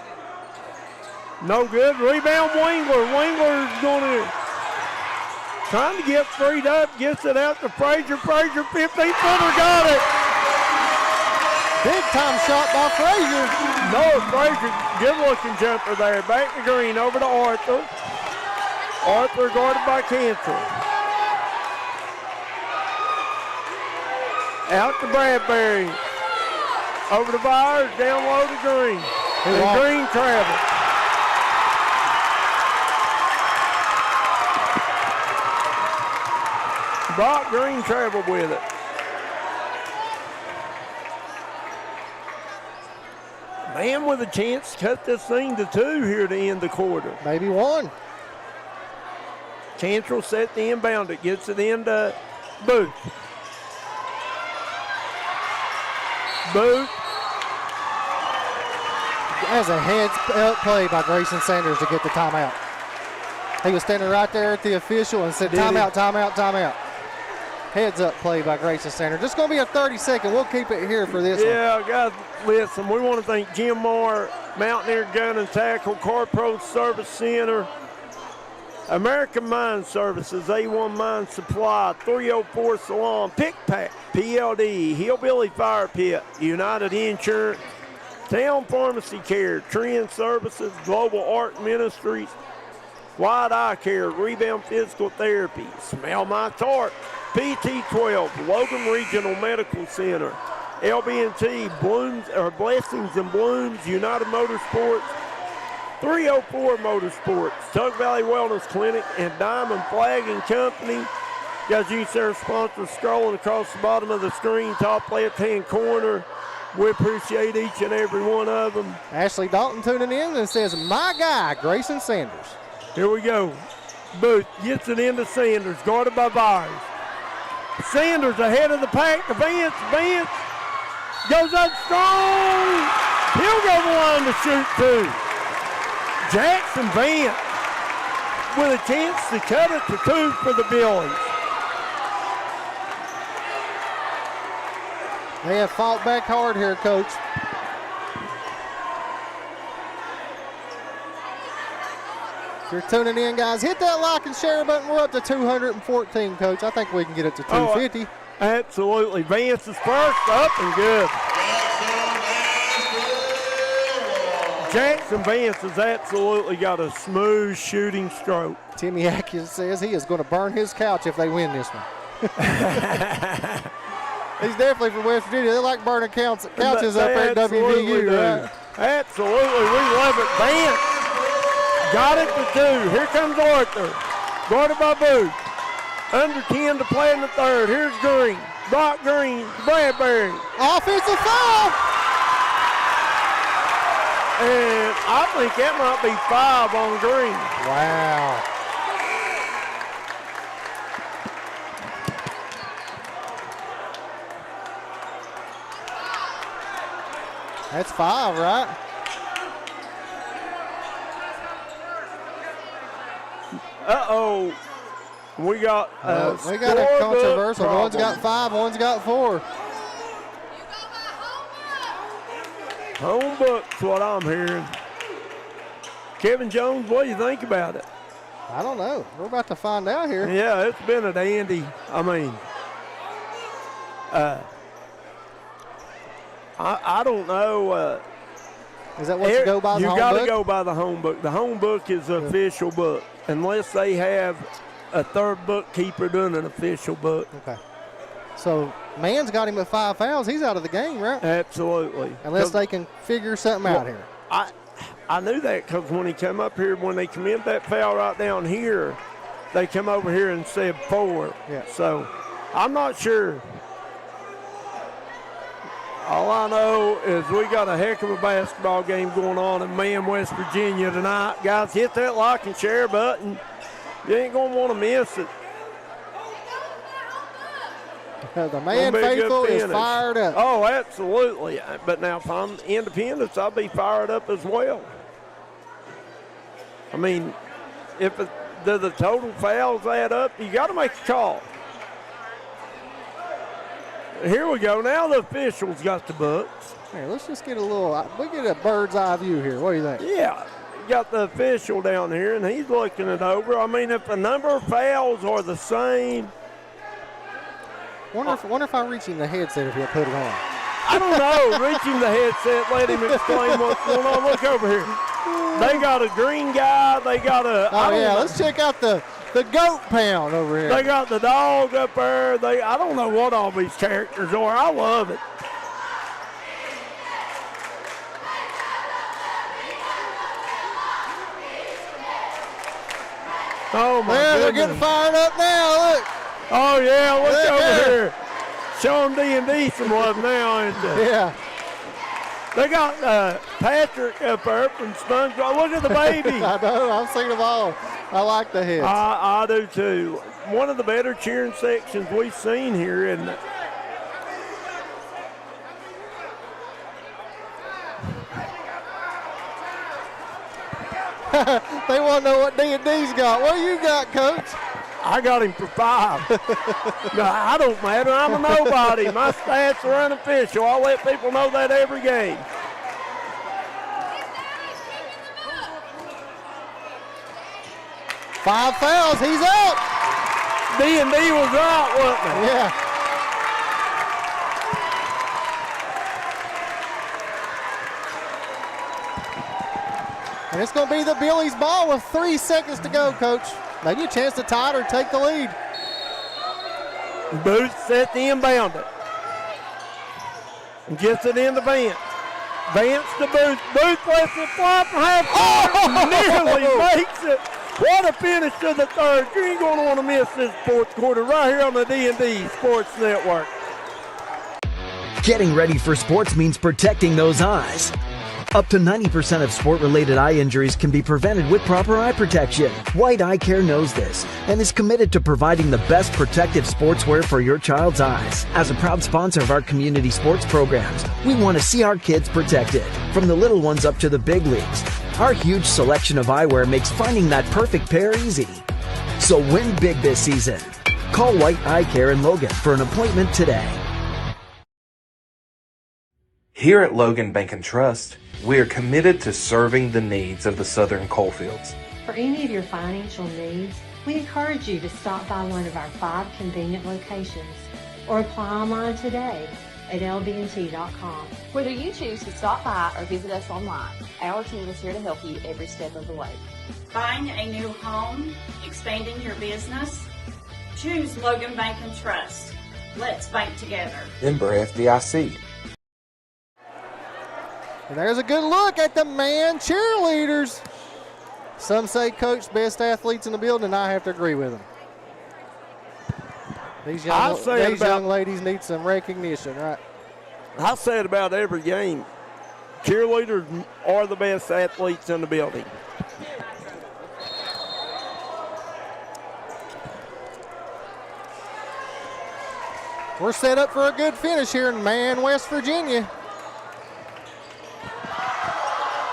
No good. Rebound Wingler. Wingler's going to trying to get freed up. Gets it out to Frazier. Frazier, 15-footer, got it. Big time shot by Frazier. No, Frazier, good looking jumper there. Back to Green, over to Arthur. Arthur guarded by Cantrell. Out to Bradbury. Over to Byers, down low to Green. And Green travels. Brock Green traveled with it. Man with a chance to cut this thing to 2 here to end the quarter. Maybe 1. Cantrell set the inbound. It gets it into Booth. Booth. That was a heads up play by Grayson Sanders to get the timeout. He was standing right there at the official and said, Did he? timeout, timeout, timeout. Heads up play by Grayson Sanders. Just going to be a 30-second. We'll keep it here for this one. Yeah, guys, listen, we want to thank Jim Moore, Mountaineer Gun and Tackle, Car Pro Service Center, American Mine Services, A1 Mine Supply, 304 Salon, Pick Pack, PLD, Hillbilly Fire Pit, United Insurance, Town Pharmacy Care, Trend Services, Global Art Ministries, Wide Eye Care, Rebound Physical Therapy, Smell My Tart, PT12, Logan Regional Medical Center, LB&T, Blessings and Blooms, United Motorsports, 304 Motorsports, Tug Valley Wellness Clinic, and Diamond Flag and Company. Guys, you can see our sponsors scrolling across the bottom of the screen, top left-hand corner. We appreciate each and every one of them. Ashley Dalton tuning in and says, my guy, Grayson Sanders. Here we go. Booth gets it into Sanders, guarded by Byers. Sanders ahead of the pack, the Vance goes up strong. He'll go the line to shoot too. Jackson Vance with a chance to cut it to 2 for the Billies. They have fought back hard here, Coach. If you're tuning in, guys, hit that like and share button. We're up to 214, Coach. I think we can get it to 250. Absolutely. Vance is first, up and good. Jackson Vance has absolutely got a smooth shooting stroke. Timmy Atkins says he is going to burn his couch if they win this one. He's definitely from West Virginia. They like burning couches up there at WVU, right? Absolutely. We love it. Vance got it to 2. Here comes Arthur. Guarded by Booth. Under 10 to play in the third. Here's Green. Brock Green. Bradbury. Offensive foul. And I think that might be 5 on Green. Wow. That's 5, right? Uh-oh. We got a controversial. One's got 5, one's got 4. Home book's what I'm hearing. Kevin Jones, what do you think about it? I don't know. We're about to find out here. Yeah, it's been a dandy. I mean, I don't know. Is that what you go by the home book? You got to go by the home book. The home book is the official book, unless they have a third bookkeeper doing an official book. Okay. So, Mann's got him at 5 fouls. He's out of the game, right? Absolutely. Unless they can figure something out here. I knew that because when he came up here, when they committed that foul right down here, they come over here and said 4. Yeah. So, I'm not sure. All I know is we got a heck of a basketball game going on in Man, West Virginia tonight. Guys, hit that like and share button. You ain't going to want to miss it. The Man faithful is fired up. Oh, absolutely. But now if I'm Independence, I'll be fired up as well. I mean, do the total fouls add up? You got to make a call. Here we go. Now the officials got the books. Hey, let's just get we get a bird's eye view here. What do you think? Yeah. Got the official down here, and he's looking it over. I mean, if the number of fouls are the same. Wonder if I reach him the headset if he'll put it on. I don't know. Reach him the headset. Let him explain what's going on. Look over here. They got a green guy. They got a. Let's check out the goat pound over here. They got the dog up there. I don't know what all these characters are. I love it. Oh, my goodness. They're getting fired up now. Look. Oh, yeah. Look over here. Show them D&D some love now, ain't they? Yeah. They got Patrick up there from SpongeBob. Look at the baby. I know. I've seen them all. I like the hits. I do, too. One of the better cheering sections we've seen here, isn't it? They want to know what D&D's got. What you got, Coach? I got him for 5. No, I don't matter. I'm a nobody. My stats are unofficial. I'll let people know that every game. Five fouls. He's out. D&D was out, wasn't it? Yeah. And it's going to be the Billy's ball with 3 seconds to go, Coach. Maybe a chance to tie it or take the lead. Booth set the inbound it. And gets it into Vance. Vance to Booth. Booth lets it fly from half court. Nearly makes it. What a finish to the third. You ain't going to want to miss this fourth quarter right here on the D&D Sports Network. Getting ready for sports means protecting those eyes. Up to 90% of sport-related eye injuries can be prevented with proper eye protection. White Eye Care knows this and is committed to providing the best protective sportswear for your child's eyes. As a proud sponsor of our community sports programs, we want to see our kids protected, from the little ones up to the big leagues. Our huge selection of eyewear makes finding that perfect pair easy. So win big this season. Call White Eye Care in Logan for an appointment today. Here at Logan Bank and Trust, we are committed to serving the needs of the Southern Coalfields. For any of your financial needs, we encourage you to stop by one of our 5 convenient locations or apply online today at lbnt.com. Whether you choose to stop by or visit us online, our team is here to help you every step of the way. Buying a new home, expanding your business? Choose Logan Bank and Trust. Let's bank together. Member FDIC. And there's a good look at the man cheerleaders. Some say, Coach, best athletes in the building, and I have to agree with them. These young ladies need some recognition, right? I say it about every game. Cheerleaders are the best athletes in the building. We're set up for a good finish here in Man, West Virginia.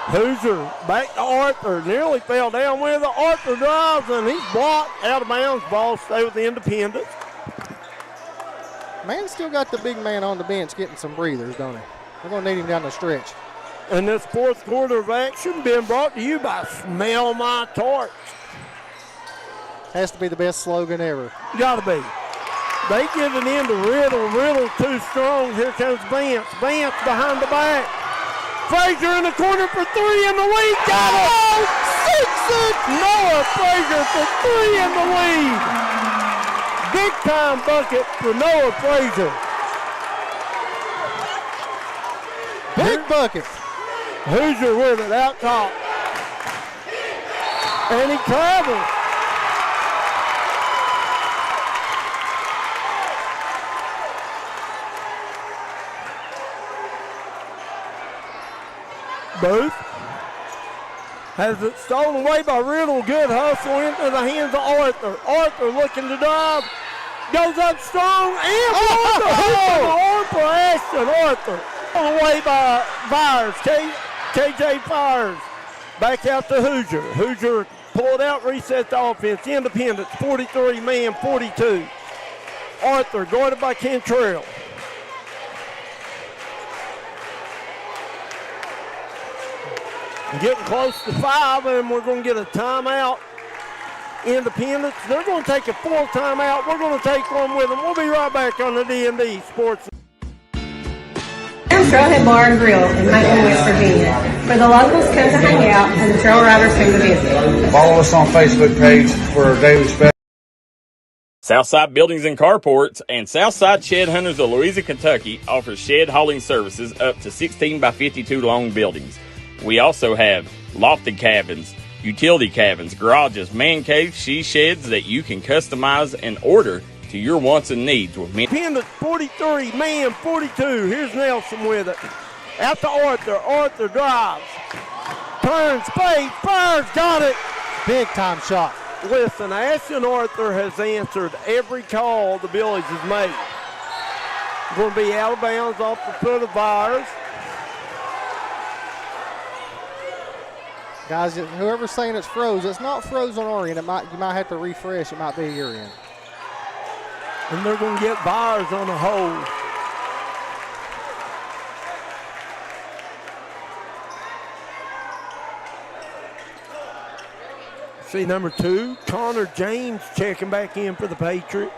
Hoosier back to Arthur. Nearly fell down with it. Arthur drives and he's blocked out of bounds. Ball stay with the Independents. Man still got the big man on the bench getting some breathers, don't he? We're going to need him down the stretch. And this fourth quarter of action being brought to you by Smell My Torch. Has to be the best slogan ever. Gotta be. They get it into Riddle. Riddle too strong. Here comes Vance. Vance behind the back. Frazier in the corner for 3 in the lead. Got it! 6 Noah Frazier for 3 in the lead. Big time bucket for Noah Frazier. Big bucket. Hoosier with it out top. And he travels. Booth has it stolen away by Riddle. Good hustle into the hands of Arthur. Arthur looking to drive. Goes up strong and blows the hoop on the arm for Ashton Arthur. Away by Fires. KJ Fires. Back out to Hoosier. Hoosier pulled out, resets the offense. Independence 43, man 42. Arthur guarded by Cantrell. Getting close to 5, and we're going to get a timeout. Independence, they're going to take a full timeout. We're going to take one with them. We'll be right back on the D&D Sports. Trailhead Bar and Grill in Macon, West Virginia, where the locals come to hang out and the trail riders come to visit. Follow us on Facebook page for our daily special. Southside Buildings and Carports and Southside Shed Hunters of Louisa, Kentucky offers shed hauling services up to 16 by 52 long buildings. We also have lofted cabins, utility cabins, garages, man caves, she sheds that you can customize and order to your wants and needs. With Independence 43, man 42. Here's Nelson with it. Out to Arthur. Arthur drives. Turns, fades, fires, got it. Big time shot. Listen, Ashton Arthur has answered every call the Billies has made. Going to be out of bounds off the foot of Byers. Guys, whoever's saying it's froze, it's not froze on our end. You might have to refresh. It might be your end. And they're going to get Byers on a hold. See number 2, Connor James checking back in for the Patriots.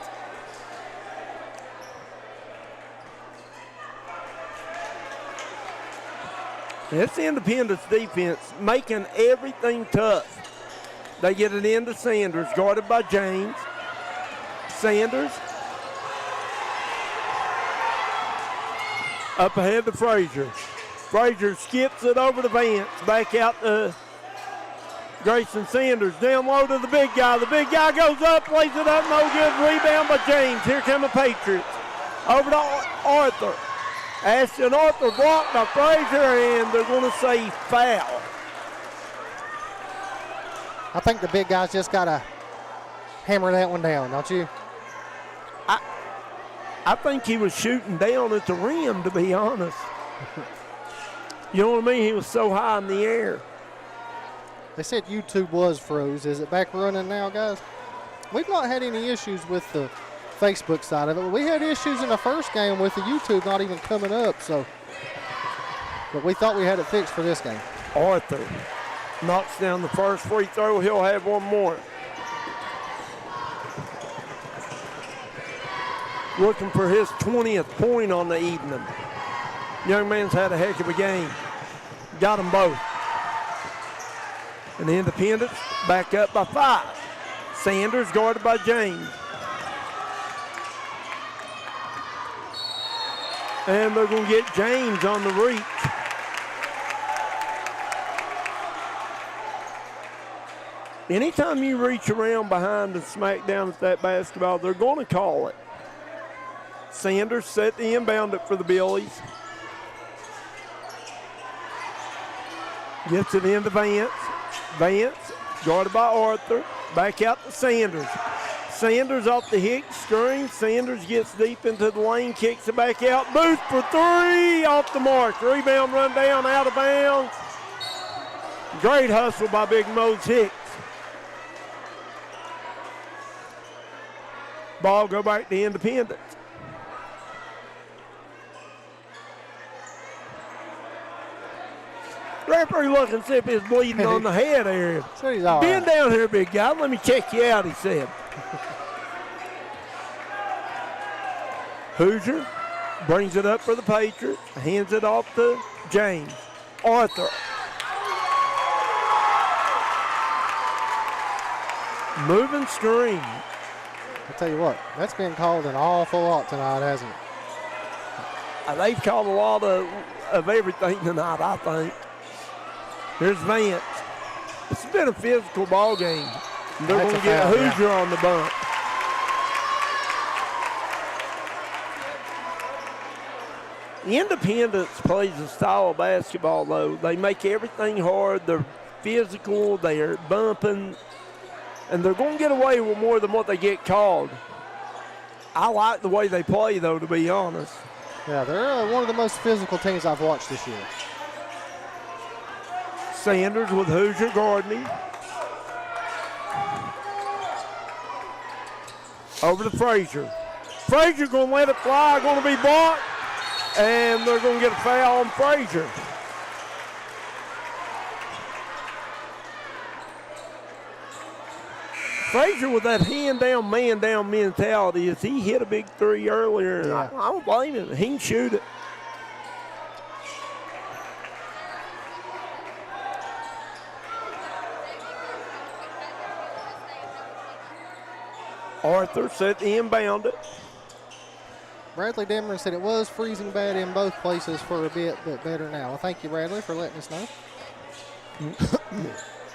It's the Independence defense making everything tough. They get it into Sanders, guarded by James. Sanders up ahead to Frazier. Frazier skips it over to Vance, back out to Grayson Sanders, down low to the big guy. The big guy goes up, plays it up, no good. Rebound by James. Here come the Patriots. Over to Arthur. Ashton Arthur blocked by Frazier, and they're going to say foul. I think the big guy's just got to hammer that one down, don't you? I think he was shooting down at the rim, to be honest. You know what I mean? He was so high in the air. They said YouTube was froze. Is it back running now, guys? We've not had any issues with the Facebook side of it. We had issues in the first game with the YouTube not even coming up, but we thought we had it fixed for this game. Arthur knocks down the first free throw. He'll have one more. Looking for his 20th point on the evening. Young man's had a heck of a game. Got them both. And the Independents back up by 5. Sanders guarded by James. And they're going to get James on the reach. Anytime you reach around behind and smack down at that basketball, they're going to call it. Sanders set the inbound up for the Billies. Gets it into Vance. Vance, guarded by Arthur. Back out to Sanders. Sanders off the Hicks screen. Sanders gets deep into the lane, kicks it back out. Booth for 3, off the mark. Rebound run down, out of bounds. Great hustle by Big Mose Hicks. Ball go back to Independence. Referee looking to see if he's bleeding on the head area. So he's all Bend right. down here, big guy. Let me check you out, he said. Hoosier brings it up for the Patriots. Hands it off to James. Arthur. Moving screen. I'll tell you what, that's been called an awful lot tonight, hasn't it? They've called a lot of everything tonight, I think. Here's Vance. It's been a physical ball game. They're going to get Hoosier on the bump. The Independence plays a style of basketball, though. They make everything hard. They're physical. They're bumping. And they're going to get away with more than what they get called. I like the way they play, though, to be honest. Yeah, they're one of the most physical teams I've watched this year. Sanders with Hoosier guarding. Over to Frazier. Frazier going to let it fly, going to be blocked, and they're going to get a foul on Frazier. Frazier with that hand down, man down mentality. As he hit a big 3 earlier, Yeah. I don't blame him. He can shoot it. Arthur set the inbound it. Bradley Demeron said it was freezing bad in both places for a bit, but better now. Well, thank you, Bradley, for letting us know.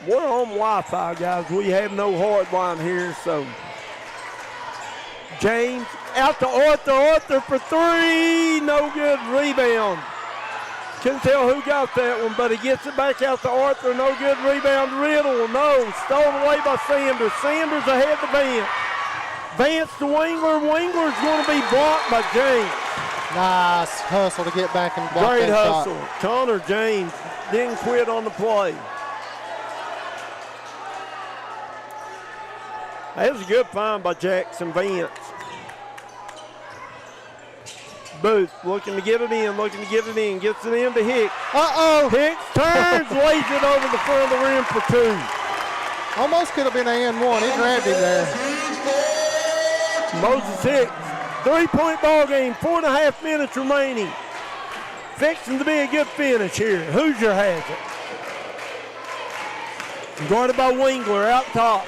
We're on Wi-Fi, guys. We have no hard line here, so. James out to Arthur. Arthur for 3. No good. Rebound. Couldn't tell who got that one, but he gets it back out to Arthur. No good. Rebound. Riddle. No. Stolen away by Sanders. Sanders ahead to Vance. Vance to Wingler. Wingler's going to be blocked by James. Nice hustle to get back and block Great that hustle. shot. Connor James didn't quit on the play. That was a good find by Jackson Vance. Booth looking to get it in, gets it in to Hicks. Hicks turns, lays it over the front of the rim for 2. Almost could have been an and 1. He grabbed him there. Moses Hicks, 3-point ball game, 4.5 minutes remaining. Fixing to be a good finish here. Hoosier has it. Guarded by Wingler out top.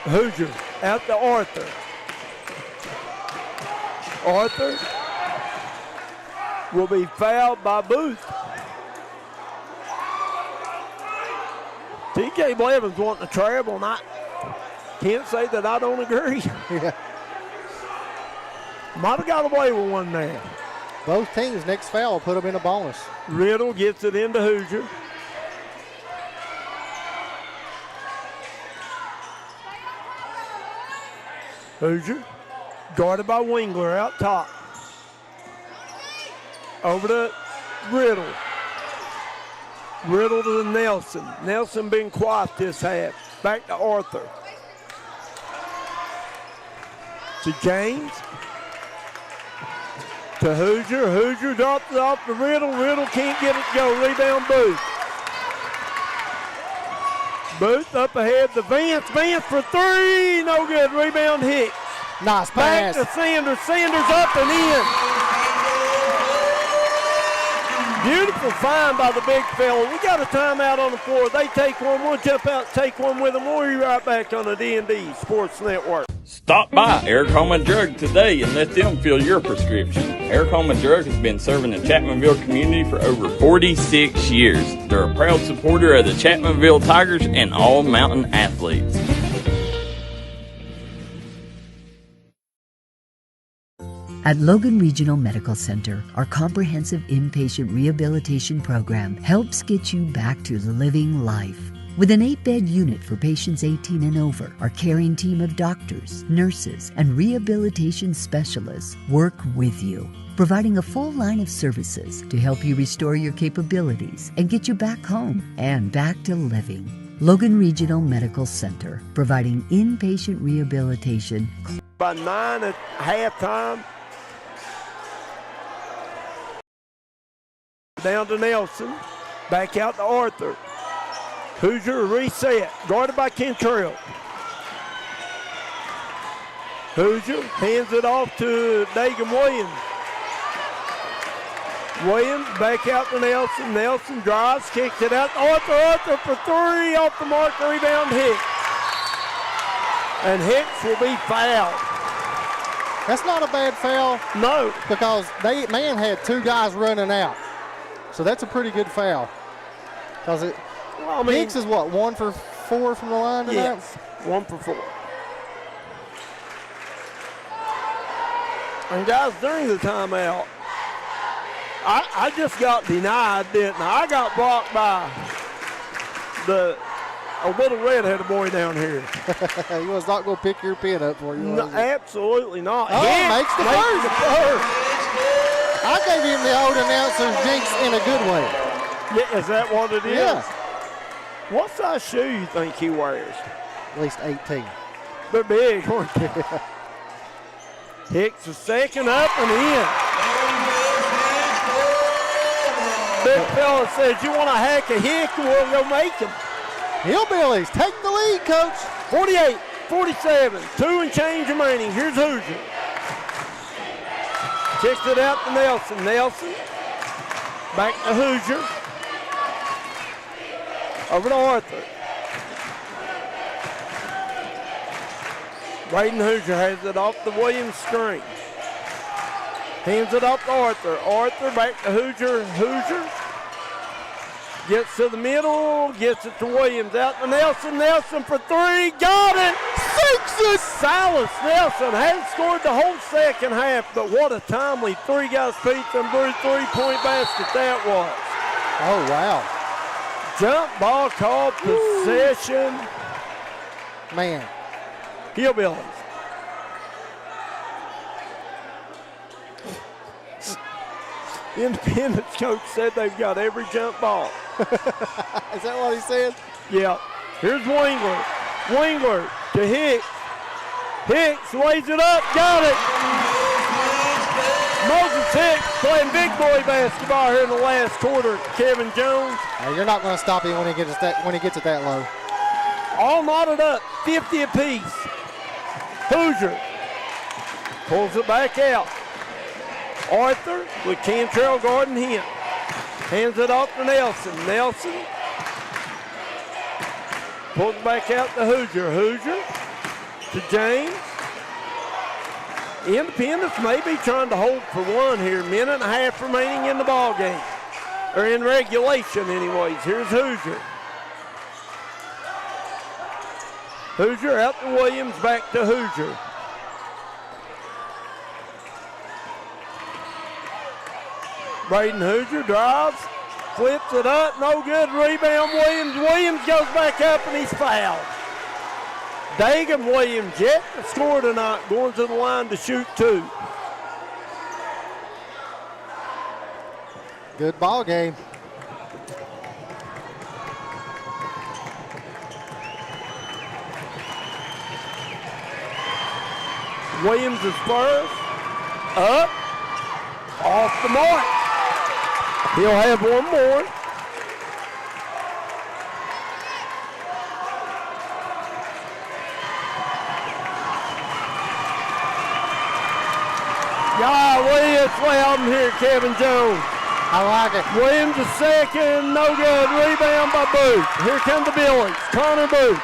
Hoosier out to Arthur. Arthur will be fouled by Booth. TJ Blevins wanting to travel, and I can't say that I don't agree. Yeah. Might have got away with one there. Both teams' next foul will put them in a bonus. Riddle gets it into Hoosier. Hoosier, guarded by Wingler out top. Over to Riddle. Riddle to Nelson. Nelson been quiet this half. Back to Arthur. To James. To Hoosier. Hoosier drops it off to Riddle. Riddle can't get it to go. Rebound Booth. Booth up ahead to Vance. Vance for 3. No good. Rebound Hicks. Nice pass. Back to Sanders. Sanders up and in. Beautiful find by the big fella. We got a timeout on the floor. They take one. We'll jump out, take one with them. We'll be right back on the D&D Sports Network. Stop by Eric Homa Drug today and let them fill your prescription. Eric Homa Drug has been serving the Chapmanville community for over 46 years. They're a proud supporter of the Chapmanville Tigers and all mountain athletes. At Logan Regional Medical Center, our comprehensive inpatient rehabilitation program helps get you back to living life. With an 8-bed unit for patients 18 and over, our caring team of doctors, nurses, and rehabilitation specialists work with you, providing a full line of services to help you restore your capabilities and get you back home and back to living. Logan Regional Medical Center, providing inpatient rehabilitation. By 9 at halftime. Down to Nelson. Back out to Arthur. Hoosier reset. Guarded by Kentrell. Hoosier hands it off to Dagan Williams. Williams back out to Nelson. Nelson drives, kicks it out to Arthur. Arthur for 3 off the mark. Rebound Hicks. And Hicks will be fouled. That's not a bad foul. No. Because man had 2 guys running out. So that's a pretty good foul. Because Hicks is what, 1 for 4 from the line tonight? Yes, 1 for 4. And guys, during the timeout, I just got denied, didn't I? I got blocked by a little redheaded boy down here. He was not going to pick your pin up for you. No, absolutely not. Oh, makes the first. I gave him the old announcer's jinx in a good way. Yeah, is that what it is? Yeah. What size shoe you think he wears? At least 18. They're big, aren't they? Hicks is second up and in. Big fella says, you want to hack a hick, we'll go make him. Hillbillies, take the lead, Coach. 48-47, 2 and change remaining. Here's Hoosier. Kicks it out to Nelson. Nelson back to Hoosier. Over to Arthur. Braden Hoosier has it off the Williams screen. Hands it off to Arthur. Arthur back to Hoosier. Hoosier gets to the middle, gets it to Williams. Out to Nelson. Nelson for 3. Got it. 6. Silas Nelson hadn't scored the whole second half, but what a timely 3 guys Pete and Brew 3-point basket that was. Oh, wow. Jump ball called possession. Man. Hillbillies. The Independence coach said they've got every jump ball. Is that what he said? Yeah. Here's Wingler. Wingler to Hicks. Hicks lays it up, got it. Moses Hicks playing big boy basketball here in the last quarter. Kevin Jones. You're not going to stop him when he gets it that low. All knotted up, 50 apiece. Hoosier pulls it back out. Arthur with Cantrell guarding him. Hands it off to Nelson. Nelson pulls it back out to Hoosier. Hoosier to James. Independence may be trying to hold for one here. Minute and a half remaining in the ball game. Or in regulation anyways. Here's Hoosier. Hoosier out to Williams, back to Hoosier. Braden Hoosier drives, flips it up, no good, rebound Williams. Williams goes back up and he's fouled. Dagan Williams yet to score tonight, going to the line to shoot 2. Good ball game. Williams is first, up, off the mark. He'll have one more. Golly, it's loud in here, Kevin Jones. I like it. Williams is second, no good. Rebound by Booth. Here come the Billies. Connor Booth.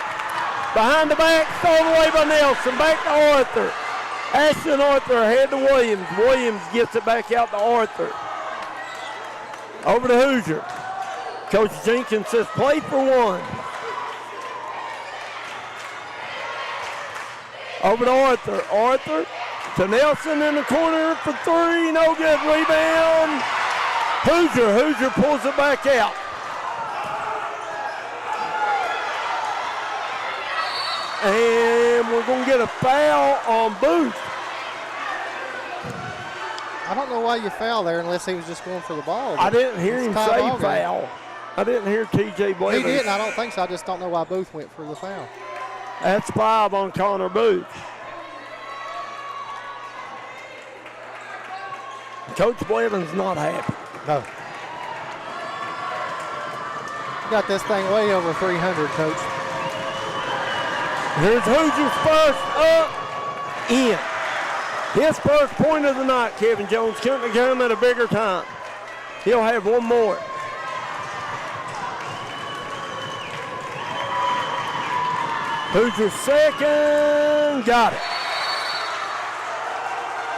Behind the back, stolen away by Nelson. Back to Arthur. Ashton Arthur ahead to Williams. Williams gets it back out to Arthur. Over to Hoosier. Coach Jenkins says play for one. Over to Arthur. Arthur to Nelson in the corner for 3. No good. Rebound. Hoosier. Hoosier pulls it back out. And we're going to get a foul on Booth. I don't know why you foul there unless he was just going for the ball. I didn't hear him say foul. I didn't hear T.J. Blevins. He didn't. I don't think so. I just don't know why Booth went for the foul. That's 5 on Connor Booth. Coach Blevins not happy. No. Got this thing way over 300, Coach. Here's Hoosier's first up, in. His first point of the night, Kevin Jones. Couldn't have come at a bigger time. He'll have one more. Hoosier second, got it.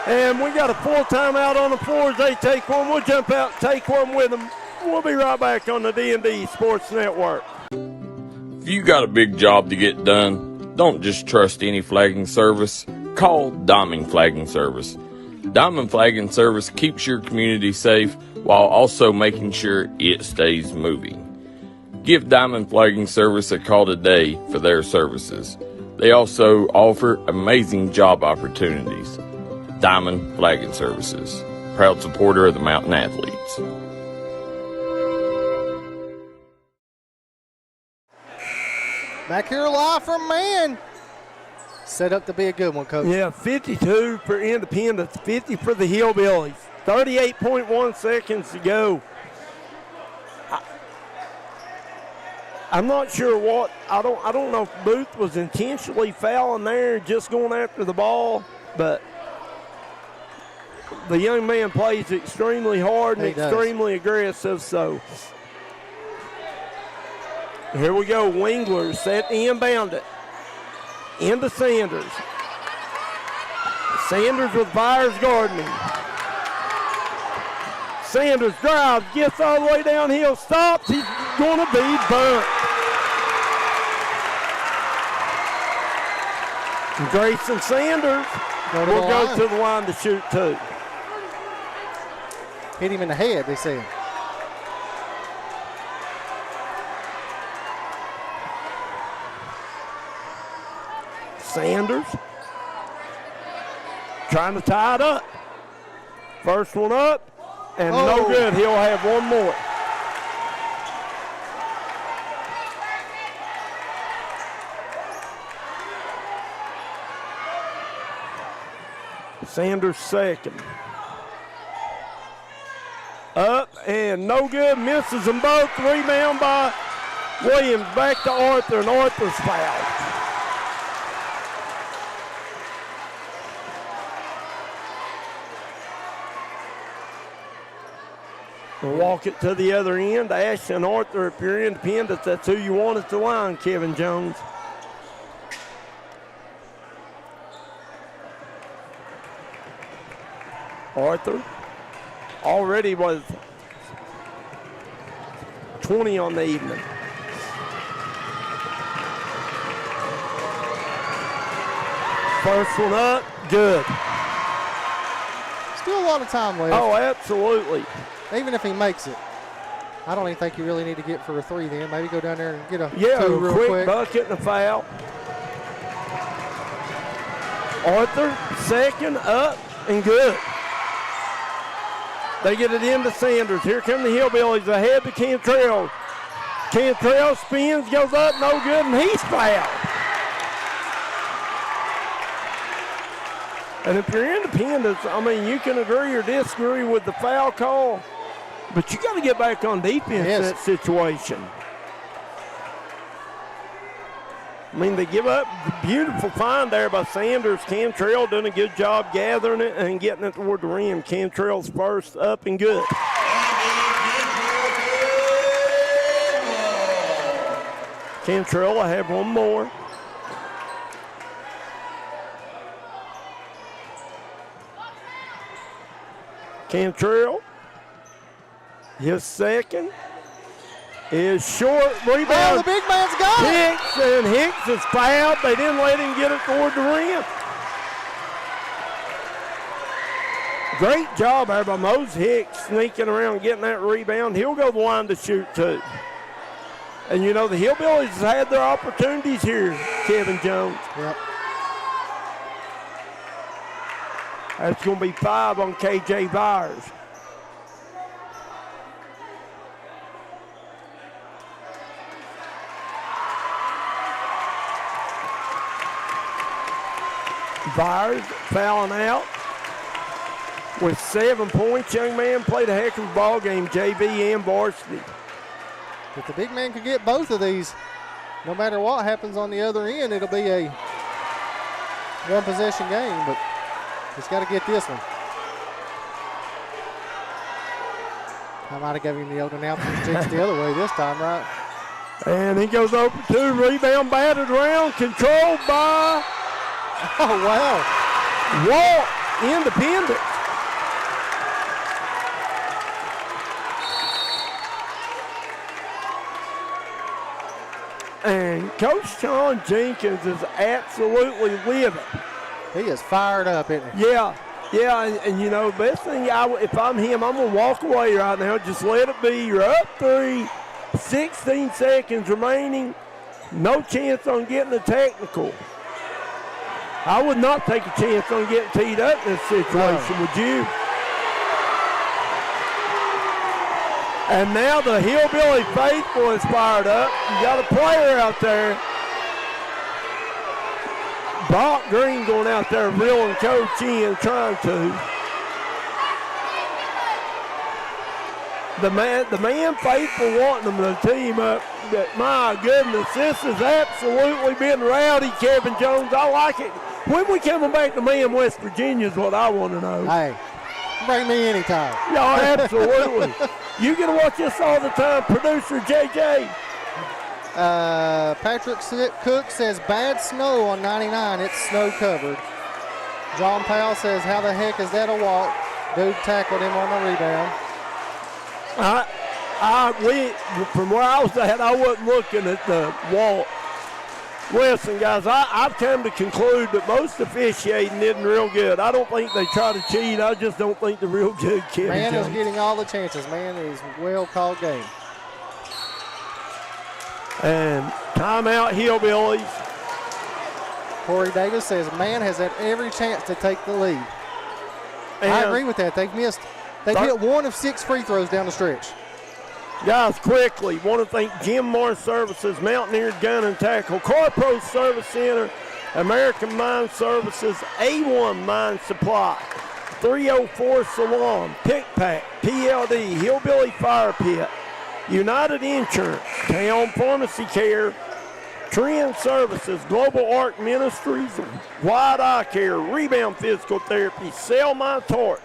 And we got a full timeout on the floor as they take one. We'll jump out, take one with them. We'll be right back on the D&D Sports Network. If you got a big job to get done, don't just trust any flagging service. Call Diamond Flagging Service. Diamond Flagging Service keeps your community safe while also making sure it stays moving. Give Diamond Flagging Service a call today for their services. They also offer amazing job opportunities. Diamond Flagging Services, proud supporter of the Mountain Athletes. Back here live from Man. Set up to be a good one, Coach. Yeah, 52 for Independence, 50 for the Hillbillies. 38.1 seconds to go. I'm not sure what. I don't know if Booth was intentionally fouling there, just going after the ball, but the young man plays extremely hard and extremely aggressive. So here we go. Wingler set to inbound it. Into Sanders. Sanders with Byers guarding him. Sanders drives, gets all the way downhill, stops. He's going to be burnt. And Grayson Sanders will go to the line to shoot 2. Hit him in the head, they say. Sanders trying to tie it up. First one up, and no good. He'll have one more. Sanders second. Up and no good. Misses them both. Rebound by Williams. Back to Arthur, and Arthur's fouled. We'll walk it to the other end. Ash and Arthur, if you're independent, that's who you want at the line, Kevin Jones. Arthur already was 20 on the evening. First one up, good. Still a lot of time left. Oh, absolutely. Even if he makes it, I don't even think you really need to get for a three then. Maybe go down there and get a two real quick bucket and a foul. Arthur, second, up, and good. They get it into Sanders. Here come the Hillbillies ahead to Cantrell. Cantrell spins, goes up, no good, and he's fouled. And if you're independent, I mean, you can agree or disagree with the foul call, but you got to get back on defense in that situation. I mean, they give up the beautiful find there by Sanders. Cantrell doing a good job gathering it and getting it toward the rim. Cantrell's first, up and good. Cantrell will have one more. Cantrell, his second is short. Rebound. Oh, the big man's got it. Hicks, and Hicks is fouled. They didn't let him get it toward the rim. Great job there by Mose Hicks sneaking around getting that rebound. He'll go the line to shoot too. And you know, the Hillbillies have had their opportunities here, Kevin Jones. Yep. That's going to be 5 on KJ Byers. Byers fouling out with 7 points. Young man played a heck of a ball game, JV and varsity. If the big man could get both of these, no matter what happens on the other end, it'll be a one-possession game, but he's got to get this one. I might have given him the old announcement sticks the other way this time, right? And he goes over 2, rebound batted around, controlled by Walt, independent. And Coach Sean Jenkins is absolutely living. He is fired up, isn't he? Yeah, and you know, best thing, if I'm him, I'm going to walk away right now. Just let it be. You're up 3, 16 seconds remaining. No chance on getting a technical. I would not take a chance on getting teed up in this situation, would you? And now the Hillbilly faithful is fired up. You got a player out there. Brock Green going out there reeling Coach in, trying to. The man faithful wanting them to team up. But my goodness, this has absolutely been rowdy, Kevin Jones. I like it. When we coming back to me in West Virginia is what I want to know. Hey, bring me anytime. Yeah, absolutely. You get to watch this all the time. Producer JJ. Patrick Cook says bad snow on 99. It's snow covered. John Powell says, how the heck is that a walk? Dude tackled him on the rebound. From where I was at, I wasn't looking at the walk. Listen, guys, I've come to conclude that most officiating isn't real good. I don't think they try to cheat. I just don't think they're real good, Kevin Man Jones. is getting all the chances. Man, it is a well-called game. And timeout, Hillbillies. Corey Davis says, man has had every chance to take the lead. And I agree with that. They've hit 1 of 6 free throws down the stretch. Guys, quickly, want to thank Jim Morris Services, Mountaineer Gun and Tackle, Car Pro Service Center, American Mine Services, A1 Mine Supply, 304 Salon, Pick Pack, PLD, Hillbilly Fire Pit, United Insurance, Town Pharmacy Care, Trend Services, Global Arc Ministries, Wide Eye Care, Rebound Physical Therapy, Sell My Torch,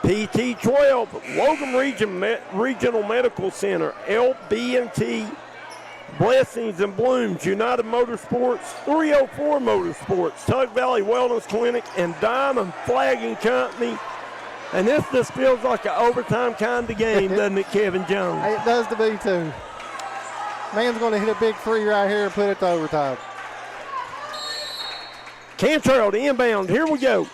PT12, Logan Regional Medical Center, LB&T, Blessings and Blooms, United Motorsports, 304 Motorsports, Tug Valley Wellness Clinic, and Diamond Flagging Company. And this just feels like an overtime kind of game, doesn't it, Kevin Jones? It does to me, too. Man's going to hit a big three right here and put it to overtime. Cantrell to inbound. Here we go.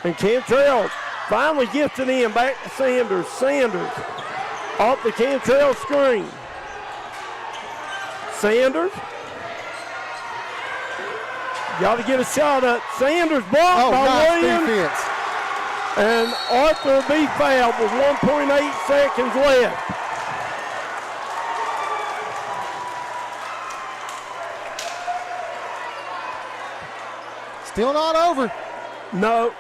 And Cantrell finally gets it in. Back to Sanders. Sanders off the Cantrell screen. Sanders. Got to get a shot up. Sanders blocked by Williams. Defense. And Arthur will be fouled with 1.8 seconds left. Still not over. No.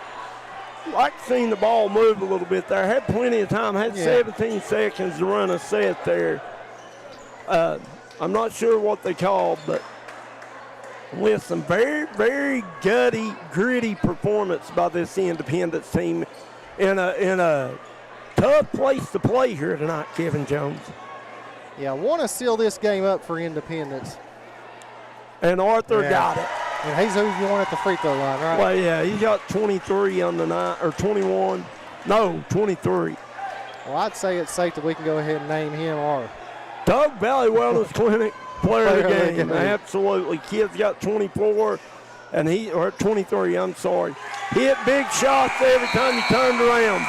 Like seeing the ball move a little bit there. Had plenty of time. Had 17 seconds to run a set there. I'm not sure what they called, but with some very, very gutty, gritty performance by this Independence team in a tough place to play here tonight, Kevin Jones. Yeah, I want to seal this game up for Independence. And Arthur got it. And he's who you want at the free throw line, right? Well, yeah, he got 23 on the night, or 21. No, 23. Well, I'd say it's safe that we can go ahead and name him our Tug Valley Wellness Clinic player of the game. Absolutely. Kid's got 24, and or 23, I'm sorry. Hit big shots every time he turned around.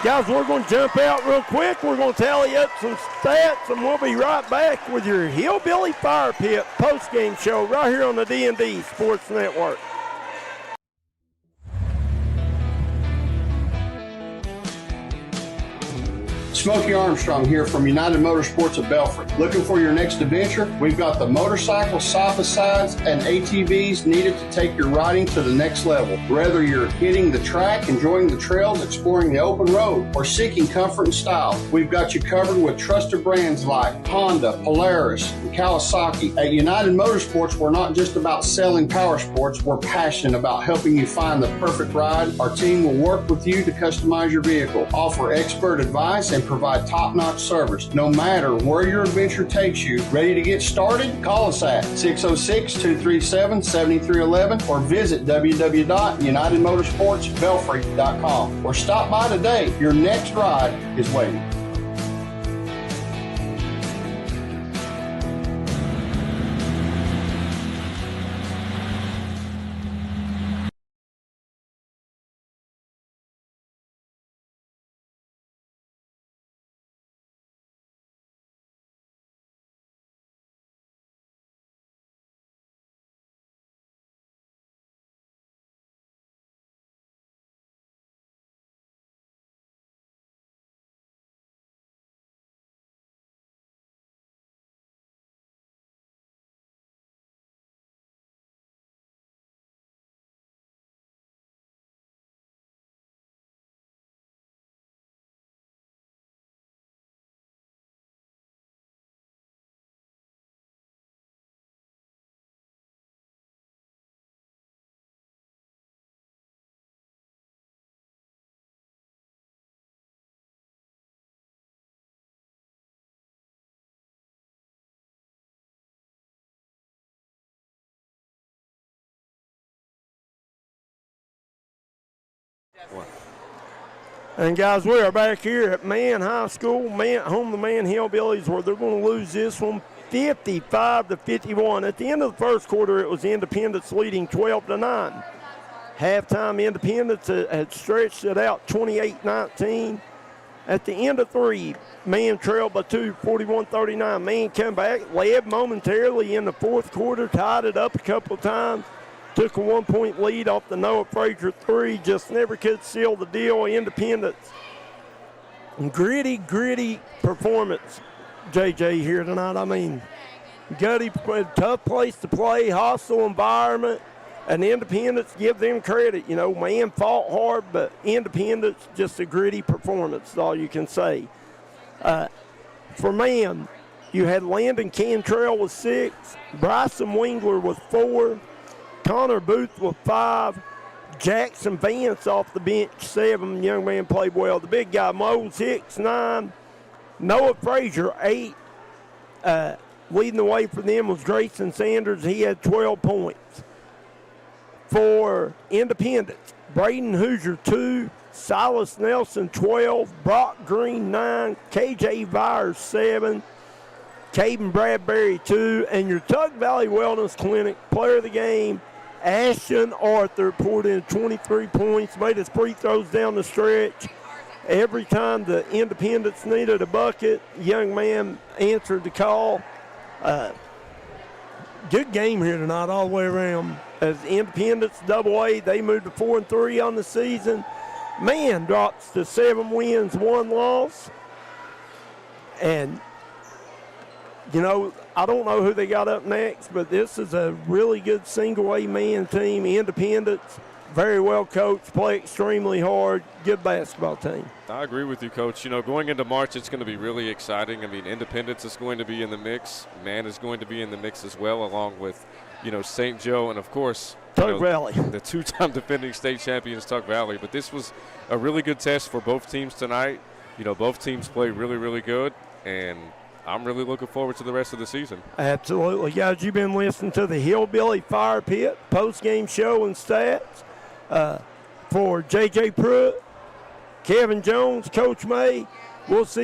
Guys, we're going to jump out real quick. We're going to tally up some stats, and we'll be right back with your Hillbilly Fire Pit postgame show right here on the D&D Sports Network. Smokey Armstrong here from United Motorsports of Belfry. Looking for your next adventure? We've got the motorcycles, side-by-sides, and ATVs needed to take your riding to the next level. Whether you're hitting the track, enjoying the trails, exploring the open road, or seeking comfort and style, we've got you covered with trusted brands like Honda, Polaris, and Kawasaki. At United Motorsports, we're not just about selling power sports, we're passionate about helping you find the perfect ride. Our team will work with you to customize your vehicle, offer expert advice, and provide top-notch service. No matter where your adventure takes you, ready to get started? Call us at 606-237-7311 or visit www.unitedmotorsportsbelfry.com or stop by today. Your next ride is waiting. And guys, we are back here at Mann High School, home of the Mann Hillbillies, where they're going to lose this one 55-51. At the end of the first quarter, it was Independence leading 12-9. Halftime, Independence had stretched it out 28-19. At the end of three, Mann trailed by 2, 41-39. Mann come back, led momentarily in the fourth quarter, tied it up a couple of times. Took a 1-point lead off the Noah Frazier three, just never could seal the deal. Independence. Gritty performance, JJ, here tonight. I mean, Gutty, tough place to play, hostile environment, and Independence, give them credit. You know, man fought hard, but Independence, just a gritty performance is all you can say. For man, you had Landon Cantrell with 6, Bryson Wingler with 4, Connor Booth with 5, Jackson Vance off the bench, 7. Young man played well. The big guy, Mose Hicks, 9. Noah Frazier, 8. Leading the way for them was Grayson Sanders. He had 12 points. For Independence, Braden Hoosier, 2. Silas Nelson, 12. Brock Green, 9. KJ Vyers, 7. Caden Bradbury, 2. And your Tug Valley Wellness Clinic player of the game, Ashton Arthur, poured in 23 points, made his free throws down the stretch. Every time the Independence needed a bucket, young man answered the call. Good game here tonight all the way around. As Independence AA, they moved to 4-3 on the season. Man drops to 7 wins, 1 loss. And, you know, I don't know who they got up next, but this is a really good single-A man team. Independence, very well coached, play extremely hard, good basketball team. I agree with you, Coach. You know, going into March, it's going to be really exciting. I mean, Independence is going to be in the mix. Man is going to be in the mix as well, along with, you know, St. Joe and, of course, Tug Valley. The 2-time defending state champions, Tug Valley. But this was a really good test for both teams tonight. You know, both teams played really, really good, and I'm really looking forward to the rest of the season. Absolutely. Guys, you've been listening to the Hillbilly Fire Pit post-game show and stats. For J.J. Pruitt, Kevin Jones, Coach May, we'll see